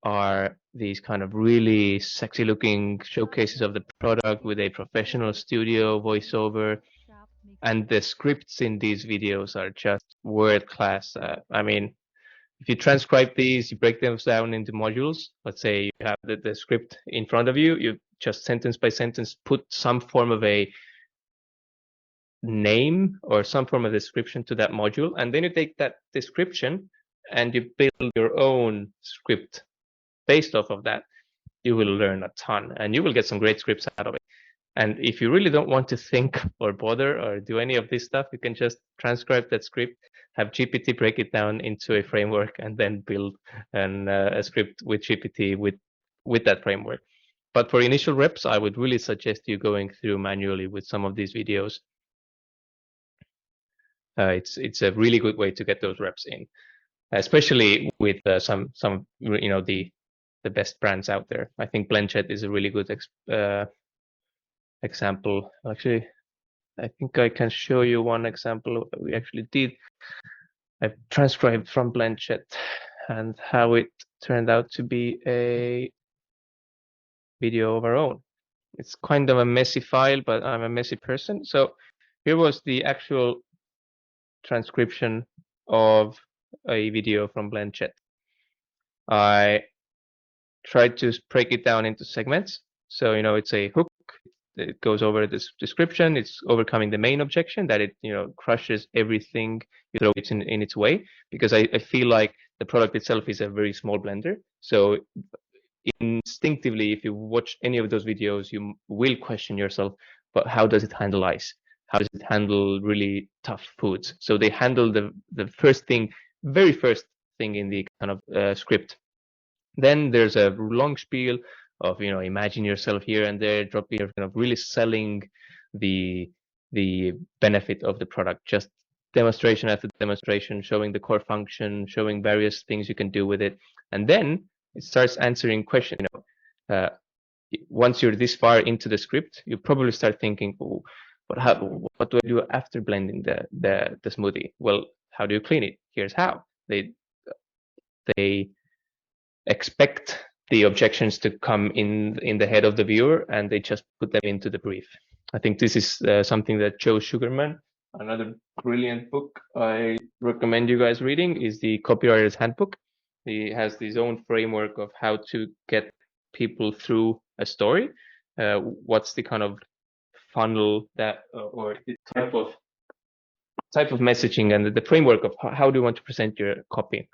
are these kind of really sexy looking showcases of the product with a professional studio voiceover, and the scripts in these videos are just world class. I mean, if you transcribe these, you break them down into modules. Let's say you have the script in front of you, you just sentence by sentence put some form of a name or some form of description to that module, and then you take that description and you build your own script based off of that. You will learn a ton and you will get some great scripts out of it. And if you really don't want to think or bother or do any of this stuff, you can just transcribe that script, have GPT break it down into a framework, and then build a script with GPT with that framework. But for initial reps, I would really suggest you going through manually with some of these videos. It's a really good way to get those reps in, especially with some the best brands out there. I think Blyuss is a really good example. Actually, I think I can show you one example we actually did. I've transcribed from Blyuss and how it turned out to be a video of our own. It's kind of a messy file, but I'm a messy person. So here was the actual transcription of a video from Blyuss. I tried to break it down into segments. So, it's a hook. It goes over this description. It's overcoming the main objection that it, crushes everything you throw it in its way, because I feel like the product itself is a very small blender. So instinctively, if you watch any of those videos, you will question yourself, but how does it handle ice? How does it handle really tough foods? So they handle the very first thing in the kind of script. Then there's a long spiel of, imagine yourself here and there, dropping, kind of really selling the benefit of the product, just demonstration after demonstration, showing the core function, showing various things you can do with it. And then it starts answering questions. Once you're this far into the script, you probably start thinking, oh, what do I do after blending the smoothie? Well, how do you clean it? Here's how. They expect the objections to come in the head of the viewer, and they just put them into the brief. I think this is something that Joe Sugarman, another brilliant book I recommend you guys reading, is the Copywriter's Handbook. He has his own framework of how to get people through a story. What's the kind of funnel that, or the type of type of messaging and the framework of how do you want to present your copy.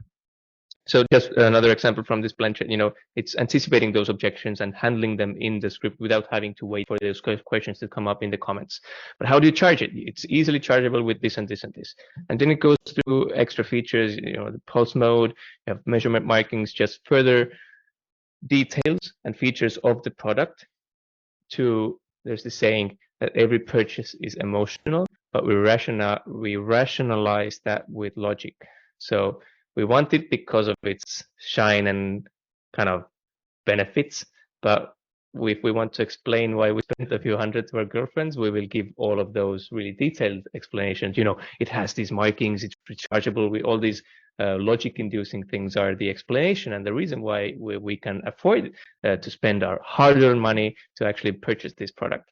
So just another example from this Blanchett, it's anticipating those objections and handling them in the script without having to wait for those questions to come up in the comments. But how do you charge it? It's easily chargeable with this and this and this. And then it goes through extra features, the pulse mode, you have measurement markings, just further details and features of the product. There's this saying that every purchase is emotional, but we rationalize that with logic. So we want it because of its shine and kind of benefits, but if we want to explain why we spent a few hundred to our girlfriends, we will give all of those really detailed explanations. It has these markings, it's rechargeable, with all these logic-inducing things are the explanation and the reason why we can afford to spend our hard-earned money to actually purchase this product.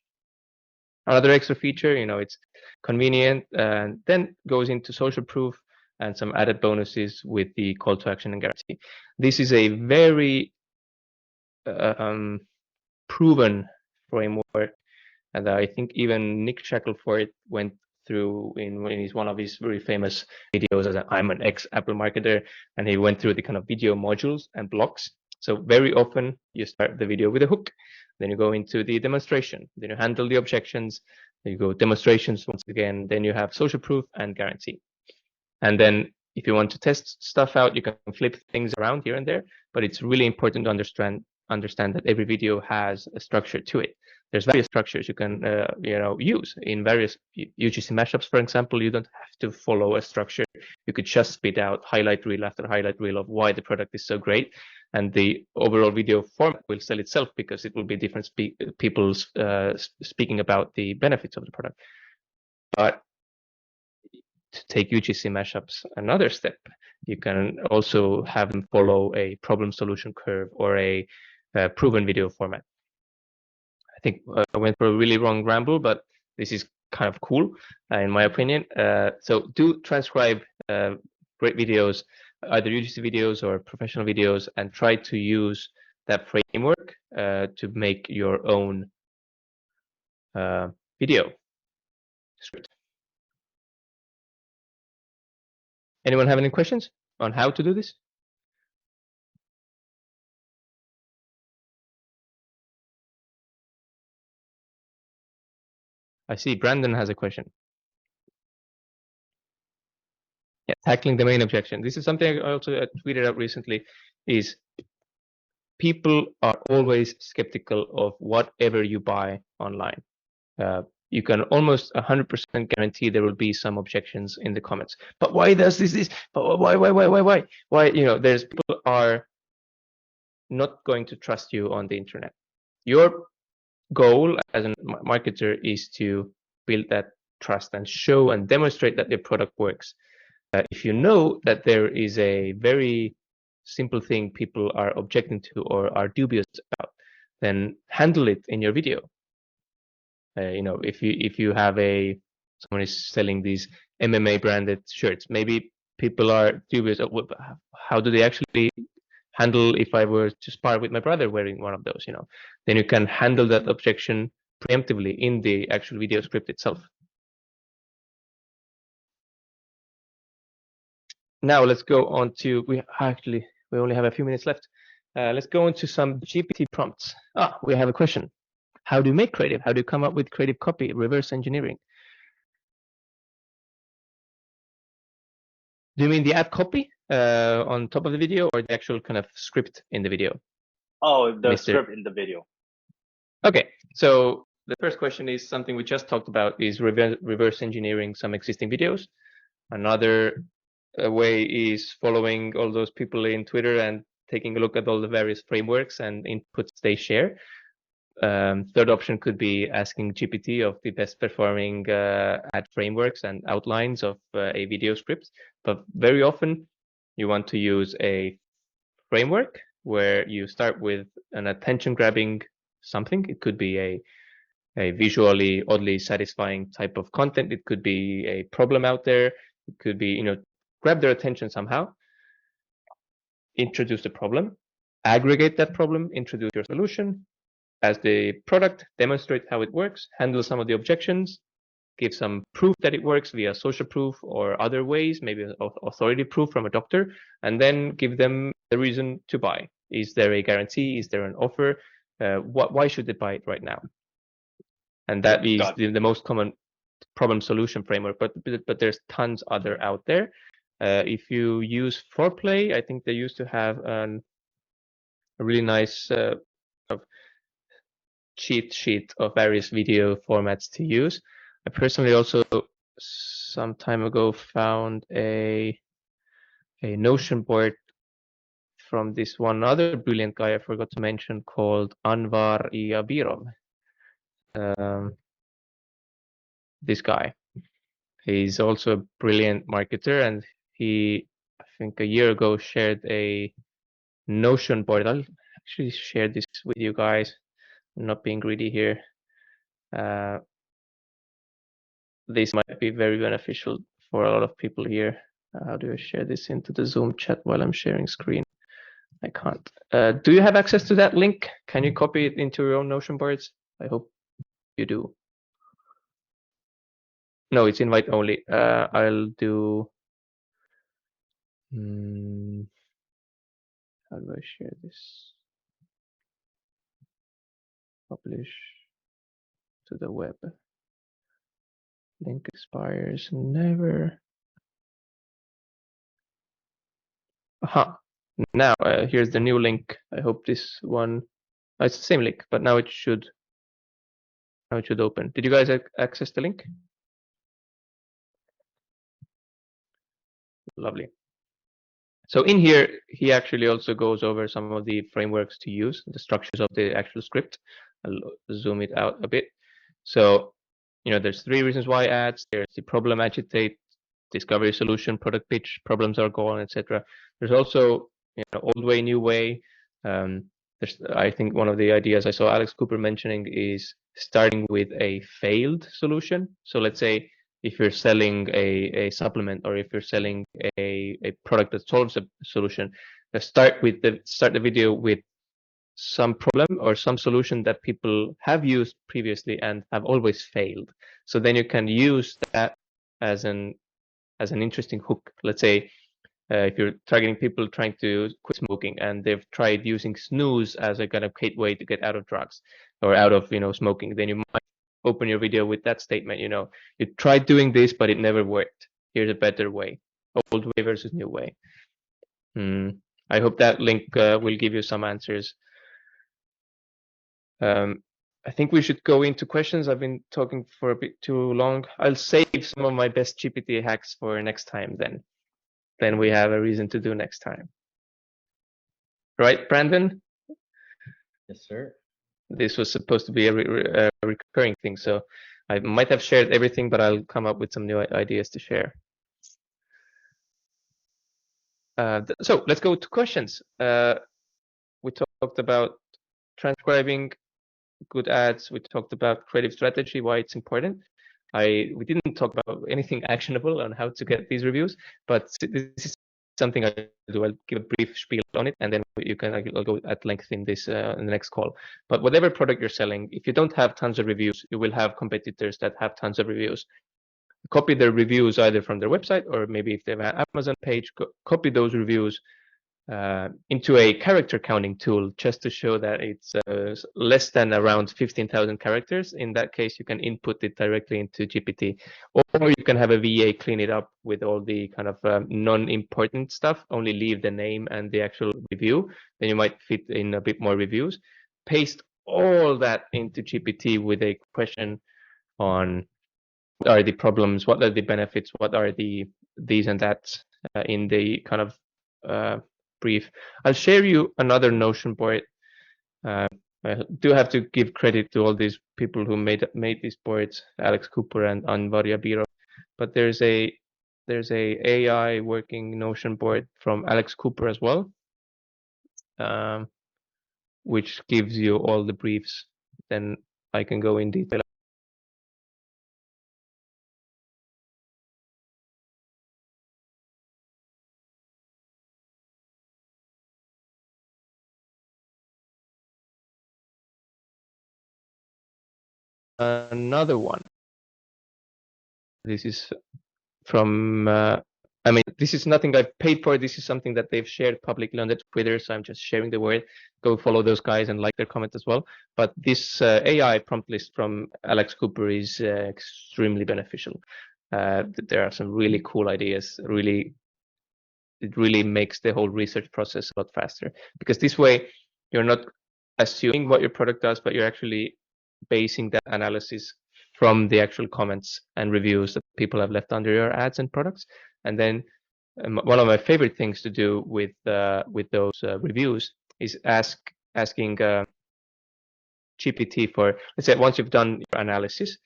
Another extra feature, it's convenient, and then goes into social proof and some added bonuses with the call to action and guarantee. This is a very proven framework, and I think even Nick Shackelford went through in one of his very famous videos as I'm an ex-Apple marketer, and he went through the kind of video modules and blocks. So very often you start the video with a hook, then you go into the demonstration, then you handle the objections, then you go demonstrations once again, then you have social proof and guarantee. And then if you want to test stuff out, you can flip things around here and there, but it's really important to understand that every video has a structure to it. There's various structures you can use in various UGC mashups. For example, you don't have to follow a structure. You could just spit out highlight reel after highlight reel of why the product is so great, and the overall video format will sell itself because it will be different people speaking about the benefits of the product. But to take UGC mashups another step, you can also have them follow a problem solution curve or a proven video format. I think I went for a really long ramble, but this is kind of cool in my opinion. So do transcribe great videos, either UGC videos or professional videos, and try to use that framework to make your own video script. Anyone have any questions on how to do this? I see Brandon has a question. Yeah, tackling the main objection. This is something I also tweeted out recently, is people are always skeptical of whatever you buy online. You can almost 100% guarantee there will be some objections in the comments. But why does this? But why? Why? There's people are not going to trust you on the internet. Your goal as a marketer is to build that trust and show and demonstrate that your product works. If you know that there is a very simple thing people are objecting to or are dubious about, then handle it in your video. If you have someone is selling these MMA branded shirts, maybe people are dubious of how do they actually handle if I were to spar with my brother wearing one of those, then you can handle that objection preemptively in the actual video script itself. Now let's go on to, we only have a few minutes left. Let's go into some GPT prompts. We have a question. How do you make creative? How do you come up with creative copy, reverse engineering? Do you mean the ad copy on top of the video, or the actual kind of script in the video? Oh, the script in the video. Okay, so the first question is something we just talked about, is reverse engineering some existing videos. Another way is following all those people in Twitter and taking a look at all the various frameworks and inputs they share. Third option could be asking GPT of the best performing ad frameworks and outlines of a video script. But very often you want to use a framework where you start with an attention grabbing something. It could be a visually oddly satisfying type of content. It could be a problem out there. It could be, grab their attention somehow, introduce the problem, aggregate that problem, introduce your solution as the product, demonstrate how it works, handle some of the objections, give some proof that it works via social proof or other ways, maybe authority proof from a doctor, and then give them the reason to buy. Is there a guarantee? Is there an offer? Why should they buy it right now? And that is the most common problem solution framework, but there's tons other out there. If you use Foreplay, I think they used to have a really nice cheat sheet of various video formats to use. I personally also some time ago found a Notion board from this one other brilliant guy I forgot to mention called Anvar Iabirov. This guy. He's also a brilliant marketer, and he, I think a year ago, shared a Notion board. I'll actually share this with you guys. I'm not being greedy here. This might be very beneficial for a lot of people here. How do I share this into the Zoom chat while I'm sharing screen? I can't. Do you have access to that link? Can you copy it into your own Notion boards? I hope you do. No, it's invite only. I'll do. How do I share this? Publish to the web. Link expires never. Aha. Now here's the new link. I hope this one. Oh, it's the same link, but now it should open. Did you guys access the link? Lovely. So in here, he actually also goes over some of the frameworks to use, the structures of the actual script. I'll zoom it out a bit. So, there's 3 reasons why ads. There's the problem, agitate, discovery, solution, product pitch, problems are gone, etc. There's also, old way, new way. I think one of the ideas I saw Alex Cooper mentioning is starting with a failed solution. So let's say if you're selling a supplement, or if you're selling a product that solves a solution, start the video with some problem or some solution that people have used previously and have always failed. So then you can use that as an interesting hook. Let's say if you're targeting people trying to quit smoking and they've tried using snooze as a kind of way to get out of drugs or out of smoking, then you might open your video with that statement. You tried doing this but it never worked. Here's a better way. Old way versus new way. I hope that link will give you some answers. I think we should go into questions. I've been talking for a bit too long. I'll save some of my best GPT hacks for next time then. Then we have a reason to do next time. Right, Brandon? Yes, sir. This was supposed to be a recurring thing, so I might have shared everything, but I'll come up with some new ideas to share. So let's go to questions. We talked about transcribing good ads. We talked about creative strategy, why it's important. We didn't talk about anything actionable on how to get these reviews, but this is something I do. I'll give a brief spiel on it, and then I'll go at length in this in the next call. But whatever product you're selling, if you don't have tons of reviews, you will have competitors that have tons of reviews. Copy their reviews either from their website, or maybe if they have an Amazon page, copy those reviews into a character counting tool, just to show that it's less than around 15,000 characters. In that case, you can input it directly into GPT, or you can have a VA clean it up with all the kind of non-important stuff, only leave the name and the actual review. Then you might fit in a bit more reviews. Paste all that into GPT with a question on what are the problems, what are the benefits, what are the these and that in the kind of brief. I'll share you another Notion board. I do have to give credit to all these people who made these boards, Alex Cooper and Anvar Iabirov. But there's a AI working Notion board from Alex Cooper as well, which gives you all the briefs. Then I can go in detail. Another one. This is from, I mean, this is nothing I've paid for. This is something that they've shared publicly on their Twitter. So I'm just sharing the word. Go follow those guys and like their comment as well. But this AI prompt list from Alex Cooper is extremely beneficial. There are some really cool ideas. It really makes the whole research process a lot faster, because this way you're not assuming what your product does, but you're actually basing that analysis from the actual comments and reviews that people have left under your ads and products. And then one of my favorite things to do with those reviews is asking GPT for, let's say, once you've done your analysis,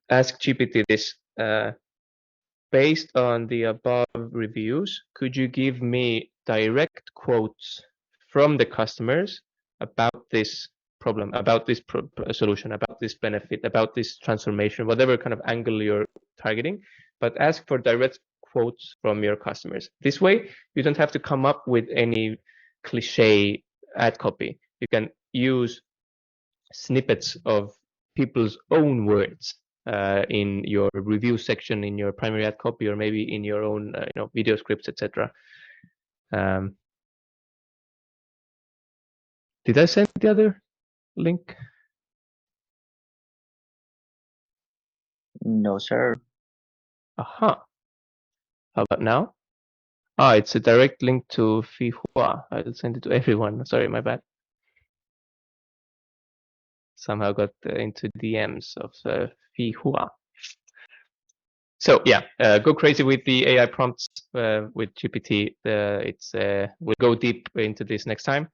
ask GPT this. Based on the above reviews, could you give me direct quotes from the customers about this problem, about this solution, about this benefit, about this transformation, whatever kind of angle you're targeting, but ask for direct quotes from your customers. This way, you don't have to come up with any cliche ad copy. You can use snippets of people's own words in your review section, in your primary ad copy, or maybe in your own video scripts, etc. Did I send the other link? No, sir. Aha. How about now? Ah, it's a direct link to Fihua. I'll send it to everyone. Sorry, my bad. Somehow got into DMs of Fihua. So yeah, go crazy with the AI prompts with GPT. We'll go deep into this next time.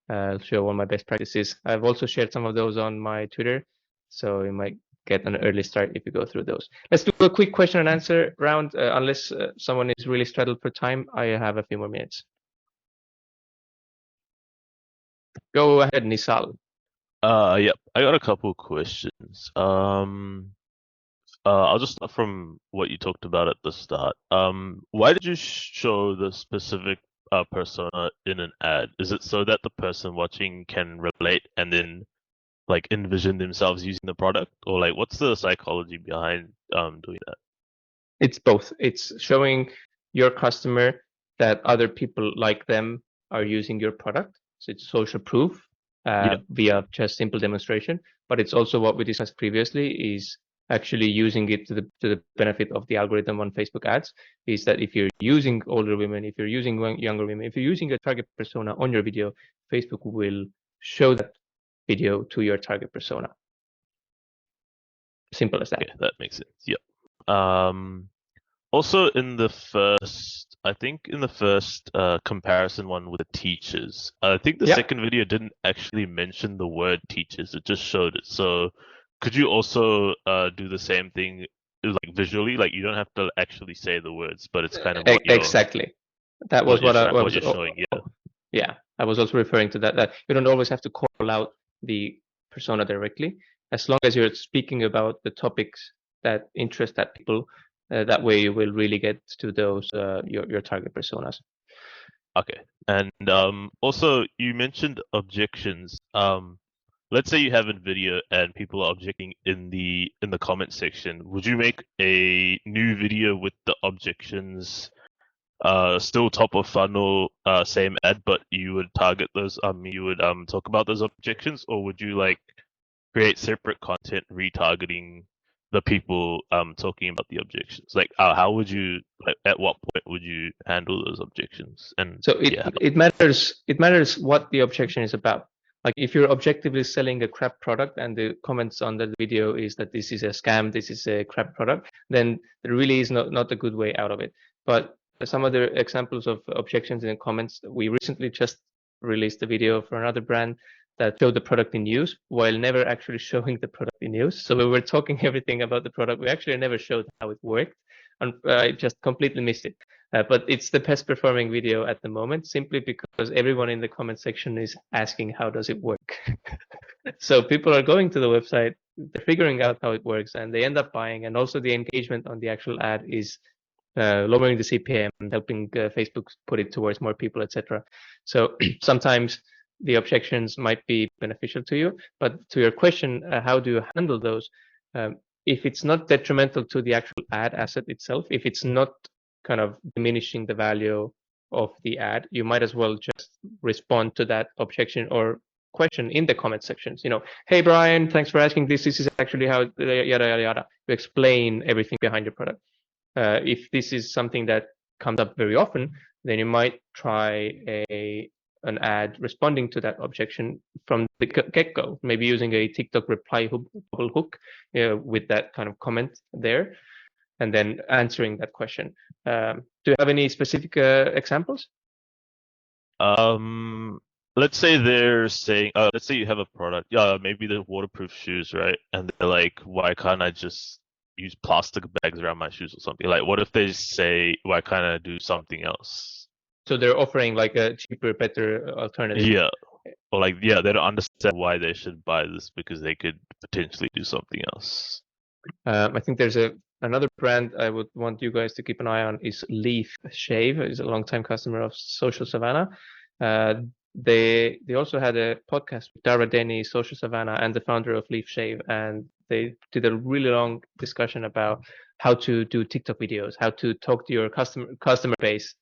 I'll show all my best practices. I've also shared some of those on my Twitter, so you might get an early start if you go through those. Let's do a quick question and answer round. Unless someone is really straddled for time, I have a few more minutes. Go ahead, Nisal. Yep, I got a couple questions. I'll just start from what you talked about at the start. Why did you show the specific persona in an ad? Is it so that the person watching can relate and then like envision themselves using the product, or like what's the psychology behind doing that? It's both. It's showing your customer that other people like them are using your product. So it's social proof via just simple demonstration. But it's also what we discussed previously is actually using it to the benefit of the algorithm on Facebook ads. Is that if you're using older women, if you're using younger women, if you're using a target persona on your video, Facebook will show that video to your target persona. Simple as that. Okay, that makes sense. Yep. Also in the first, comparison one with the teachers, I think the second video didn't actually mention the word teachers, it just showed it. So could you also do the same thing like visually? Like you don't have to actually say the words, but it's kind of what exactly. That was what I was showing. Yeah, I was also referring to that. That you don't always have to call out the persona directly, as long as you're speaking about the topics that interest that people. That way, you will really get to those your target personas. Okay, and also you mentioned objections. Let's say you have a video and people are objecting in the comment section. Would you make a new video with the objections? Still top of funnel, same ad, but you would target those. You would talk about those objections, or would you like create separate content retargeting the people talking about the objections? Like, how would you, like, at what point would you handle those objections? And so it matters what the objection is about. Like if you're objectively selling a crap product and the comments on the video is that this is a scam, this is a crap product, then there really is not a good way out of it. But some other examples of objections in the comments, we recently just released a video for another brand that showed the product in use while never actually showing the product in use. So we were talking everything about the product. We actually never showed how it worked, and I just completely missed it. But it's the best performing video at the moment, simply because everyone in the comment section is asking, how does it work? So people are going to the website, they're figuring out how it works, and they end up buying. And also the engagement on the actual ad is lowering the CPM and helping Facebook put it towards more people, etc. So sometimes the objections might be beneficial to you, but to your question, how do you handle those? if it's not detrimental to the actual ad asset itself, if it's not kind of diminishing the value of the ad, you might as well just respond to that objection or question in the comment sections. You know, hey Brian, thanks for asking this. This is actually how yada yada yada. You explain everything behind your product. If this is something that comes up very often, then you might try an ad responding to that objection from the get-go, maybe using a TikTok reply hook with that kind of comment there, and then answering that question. Do you have any specific examples? Let's say they're saying, let's say you have a product, maybe the waterproof shoes, right? And they're like, why can't I just use plastic bags around my shoes or something? Like, what if they say, why can't I do something else? So they're offering like a cheaper, better alternative. Yeah. Or like, yeah, they don't understand why they should buy this because they could potentially do something else. I think there's another brand I would want you guys to keep an eye on is Leaf Shave. Is a longtime customer of Social Savannah. They also had a podcast with Dara Denny, Social Savannah, and the founder of Leaf Shave, and they did a really long discussion about how to do TikTok videos, how to talk to your customer base,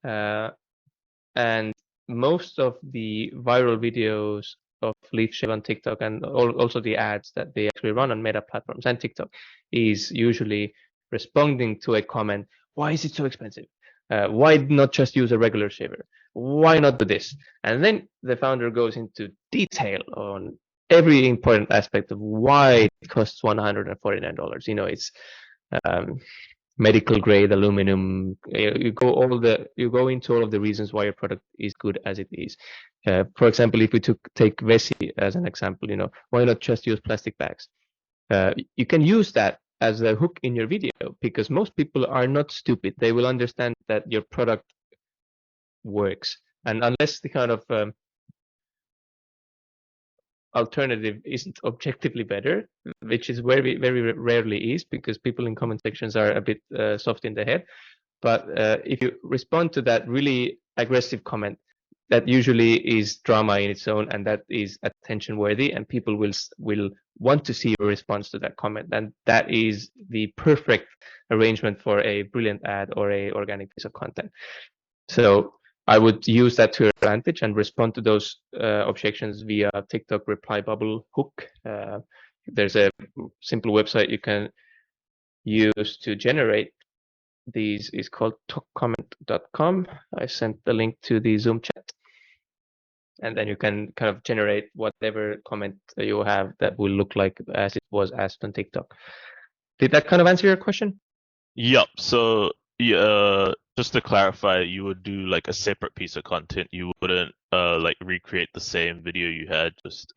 and most of the viral videos of Leaf Shave on TikTok and also the ads that they actually run on Meta platforms and TikTok is usually responding to a comment. Why is it so expensive? Why not just use a regular shaver? Why not do this? And then the founder goes into detail on every important aspect of why it costs $149. You know, it's medical grade aluminum. You go into all of the reasons why your product is good as it is. For example, if we take Vessi as an example, you know, why not just use plastic bags? You can use that as a hook in your video because most people are not stupid. They will understand that your product works, and unless the kind of alternative isn't objectively better, which is very very rarely is because people in comment sections are a bit soft in the head. But if you respond to that really aggressive comment, that usually is drama in its own, and that is attention worthy, and people will want to see your response to that comment, and that is the perfect arrangement for a brilliant ad or a organic piece of content. So I would use that to your advantage and respond to those objections via TikTok reply bubble hook. There's a simple website you can use to generate these is called talkcomment.com. I sent the link to the Zoom chat. And then you can kind of generate whatever comment you have that will look like as it was asked on TikTok. Did that kind of answer your question? Yep. So, just to clarify, you would do like a separate piece of content. You wouldn't like recreate the same video you had, just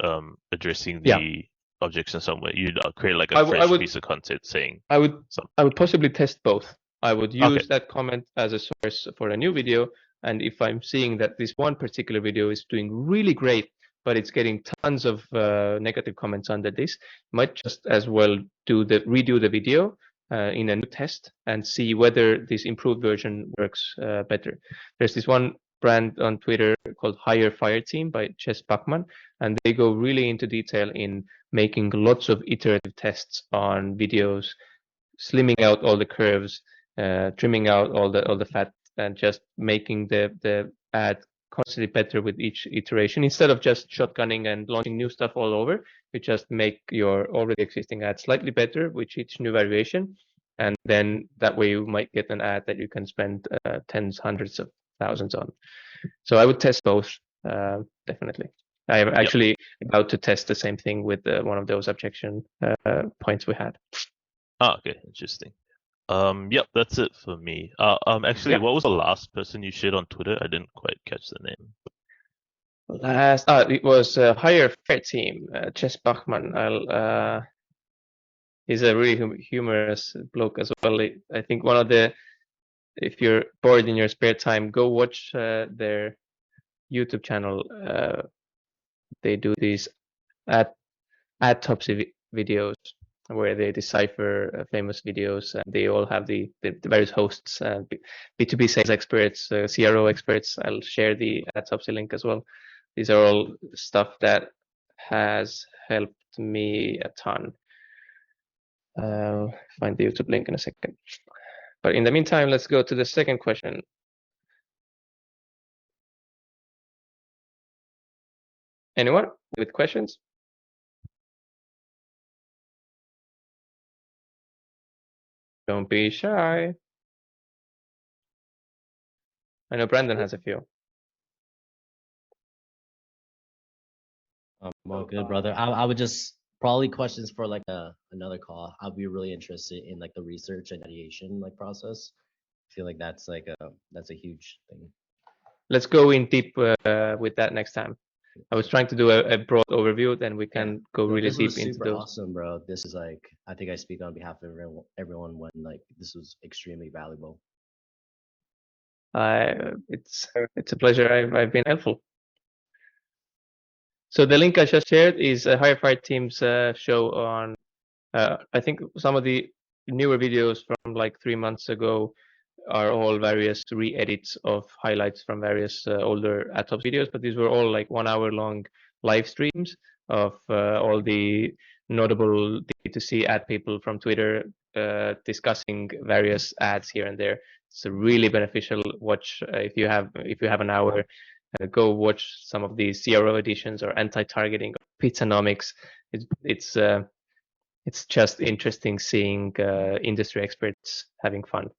addressing the objection somewhere. You'd create like a fresh piece of content saying. I would possibly test both. I would use that comment as a source for a new video, and if I'm seeing that this one particular video is doing really great, but it's getting tons of negative comments under this, might just as well redo the video in a new test and see whether this improved version works better. There's this one brand on Twitter called Higher Fire Team by Chess Bachman, and they go really into detail in making lots of iterative tests on videos, slimming out all the curves, trimming out all the fat, and just making the ad constantly better with each iteration. Instead of just shotgunning and launching new stuff all over, you just make your already existing ad slightly better with each new variation, and then that way you might get an ad that you can spend tens, hundreds of thousands on. So I would test both, definitely. I am actually about to test the same thing with one of those objection points we had. Oh, okay, interesting. Yep, that's it for me. Actually, what was the last person you shared on Twitter? I didn't quite catch the name. It was Higher Fire Team, Chess Bachman. He's a really humorous bloke as well. I think if you're bored in your spare time, go watch their YouTube channel. They do these autopsy videos where they decipher famous videos, and they all have the various hosts, B2B sales experts, CRO experts. I'll share the autopsy link as well. These are all stuff that has helped me a ton. I'll find the YouTube link in a second. But in the meantime, let's go to the second question. Anyone with questions? Don't be shy. I know Brandon has a few. Well, good, brother. I would just probably questions for like another call. I'll be really interested in like the research and ideation like process. I feel like that's like that's a huge thing. Let's go in deep with that next time. I was trying to do a broad overview, then we can go really deep into those. Awesome, bro. This is like, I think I speak on behalf of everyone when like this was extremely valuable. It's a pleasure. I've been helpful. So the link I just shared is a Firefight Team's show on. I think some of the newer videos from like 3 months ago are all various re-edits of highlights from various older ATOPS videos, but these were all like 1 hour long live streams of all the notable D2C ad people from Twitter discussing various ads here and there. It's a really beneficial watch if you have an hour. Go watch some of the CRO editions or anti-targeting or Pizzanomics. It's just interesting seeing industry experts having fun.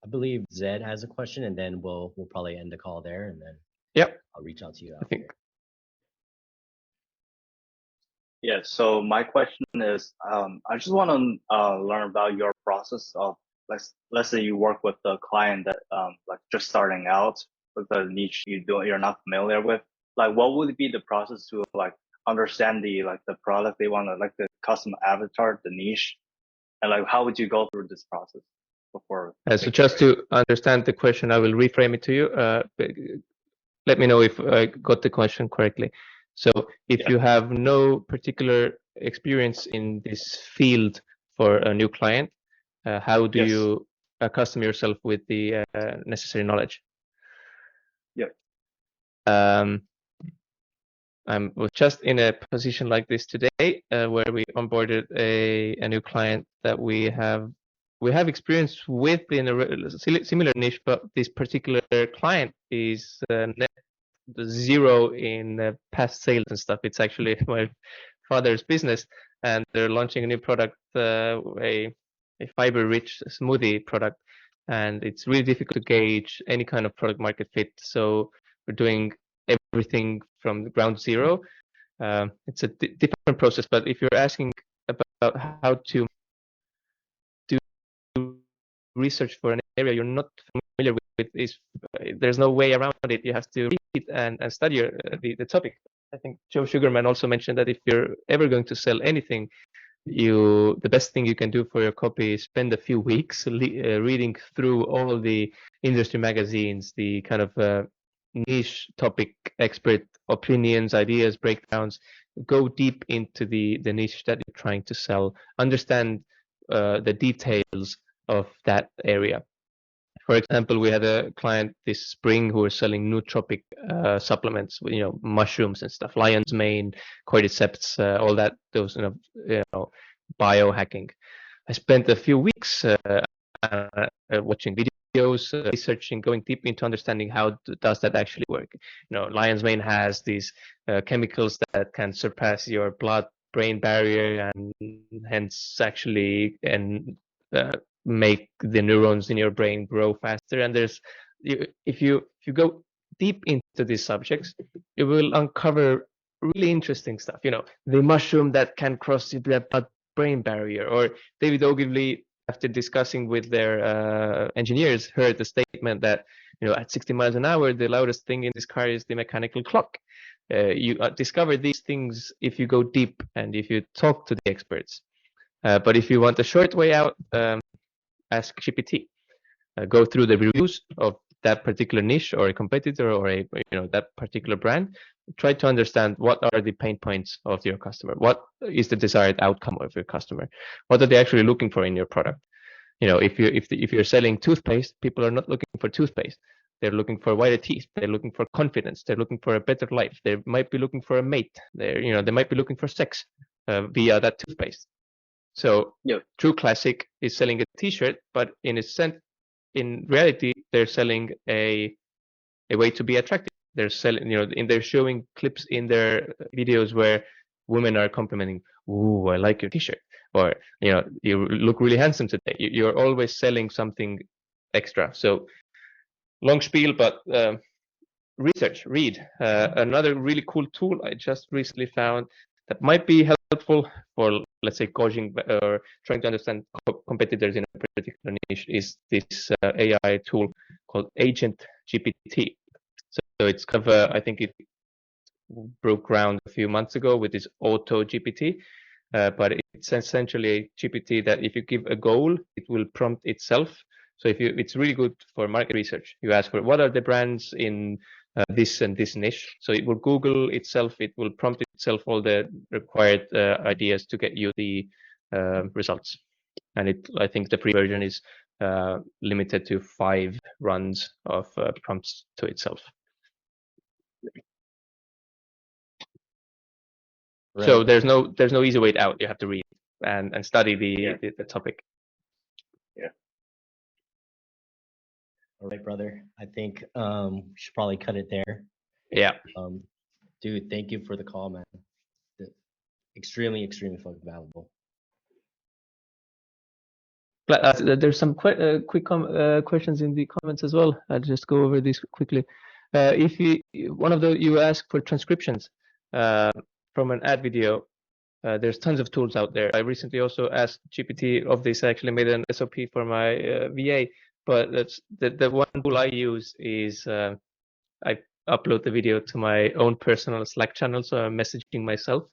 I believe Zed has a question, and then we'll probably end the call there, and then I'll reach out to you. I think. Yeah. So my question is, I just want to learn about your process of let's say you work with a client that like just starting out with a niche you're not familiar with. Like, what would be the process to like understand the product they want to, like the custom avatar, the niche, and like how would you go through this process before? So just to understand the question, I will reframe it to you. Let me know if I got the question correctly. So if you have no particular experience in this field for a new client, how do you accustom yourself with the necessary knowledge? I was just in a position like this today, where we onboarded a new client that we have experience with in a similar niche, but this particular client is net zero in past sales and stuff. It's actually my father's business, and they're launching a new product, a fiber-rich smoothie product, and it's really difficult to gauge any kind of product market fit. So we're doing everything from the ground zero. It's a different process, but if you're asking about how to do research for an area you're not familiar with, there's no way around it. You have to read and study the topic. I think Joe Sugarman also mentioned that if you're ever going to sell anything, the best thing you can do for your copy is spend a few weeks reading through all the industry magazines, the kind of niche topic expert opinions, ideas, breakdowns. Go deep into the niche that you're trying to sell. Understand the details of that area. For example, we had a client this spring who were selling nootropic supplements, mushrooms and stuff, lion's mane, cordyceps, all that, those biohacking. I spent a few weeks watching videos, researching, going deep into understanding how does that actually work. Lion's mane has these chemicals that can surpass your blood-brain barrier and hence actually make the neurons in your brain grow faster. And if you go deep into these subjects, you will uncover really interesting stuff. The mushroom that can cross the blood-brain barrier, or David Ogilvy, after discussing with their engineers, heard the statement that at 60 miles an hour, the loudest thing in this car is the mechanical clock. You discover these things if you go deep and if you talk to the experts. But if you want a short way out, ask GPT. Go through the reviews of that particular niche or a competitor or that particular brand. Try to understand what are the pain points of your customer. What is the desired outcome of your customer? What are they actually looking for in your product? If you're selling toothpaste, people are not looking for toothpaste. They're looking for whiter teeth. They're looking for confidence. They're looking for a better life. They might be looking for a mate. They might be looking for sex via that toothpaste. So Yep. True Classic is selling a T-shirt, but in reality, they're selling a way to be attractive. They're selling, they're showing clips in their videos where women are complimenting, "Ooh, I like your T-shirt," or "You look really handsome today." You're always selling something extra. So long spiel, but read. Another really cool tool I just recently found that might be helpful for, let's say, gauging or trying to understand competitors in a particular niche is this AI tool called Agent GPT. So it's kind of, I think it broke ground a few months ago with this Auto GPT, but it's essentially a GPT that if you give a goal, it will prompt itself. So it's really good for market research. You ask for what are the brands in this and this niche. So it will Google itself. It will prompt itself all the required ideas to get you the results. And I think the free version is limited to 5 runs of prompts to itself. Right. So there's no easy way out. You have to read and study the topic. Yeah. All right, brother. I think we should probably cut it there. Yeah. Dude, thank you for the call, man. Extremely, extremely fucking valuable. There's some quick questions in the comments as well. I'll just go over these quickly. If you ask for transcriptions from an ad video, there's tons of tools out there. I recently also asked GPT of this. I actually made an SOP for my VA, but that's the one tool I use is I upload the video to my own personal Slack channel, so I'm messaging myself.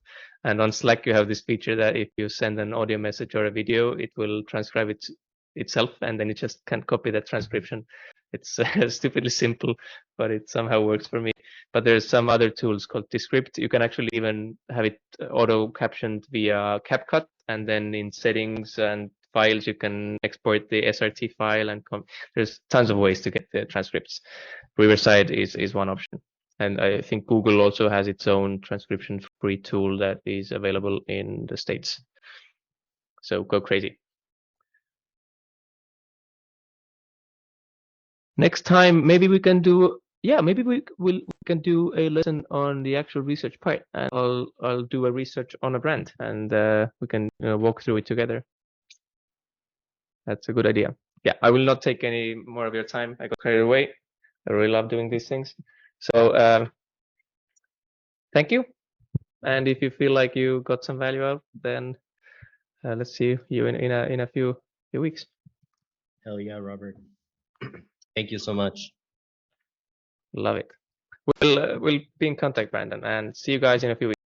And on Slack, you have this feature that if you send an audio message or a video, it will transcribe it itself, and then you just can copy that transcription. It's stupidly simple, but it somehow works for me. But there's some other tools called Descript. You can actually even have it auto captioned via CapCut, and then in settings and files, you can export the SRT file, and there's tons of ways to get the transcripts. Riverside is one option. And I think Google also has its own transcription free tool that is available in the States. So go crazy. Next time, maybe we can do, maybe we can do a lesson on the actual research part, and I'll do a research on a brand, and we can walk through it together. That's a good idea. Yeah, I will not take any more of your time. I got carried away. I really love doing these things. So thank you. And if you feel like you got some value out, then let's see you in a few weeks. Hell yeah, Robert. Thank you so much. Love it. We'll be in contact, Brandon, and see you guys in a few weeks.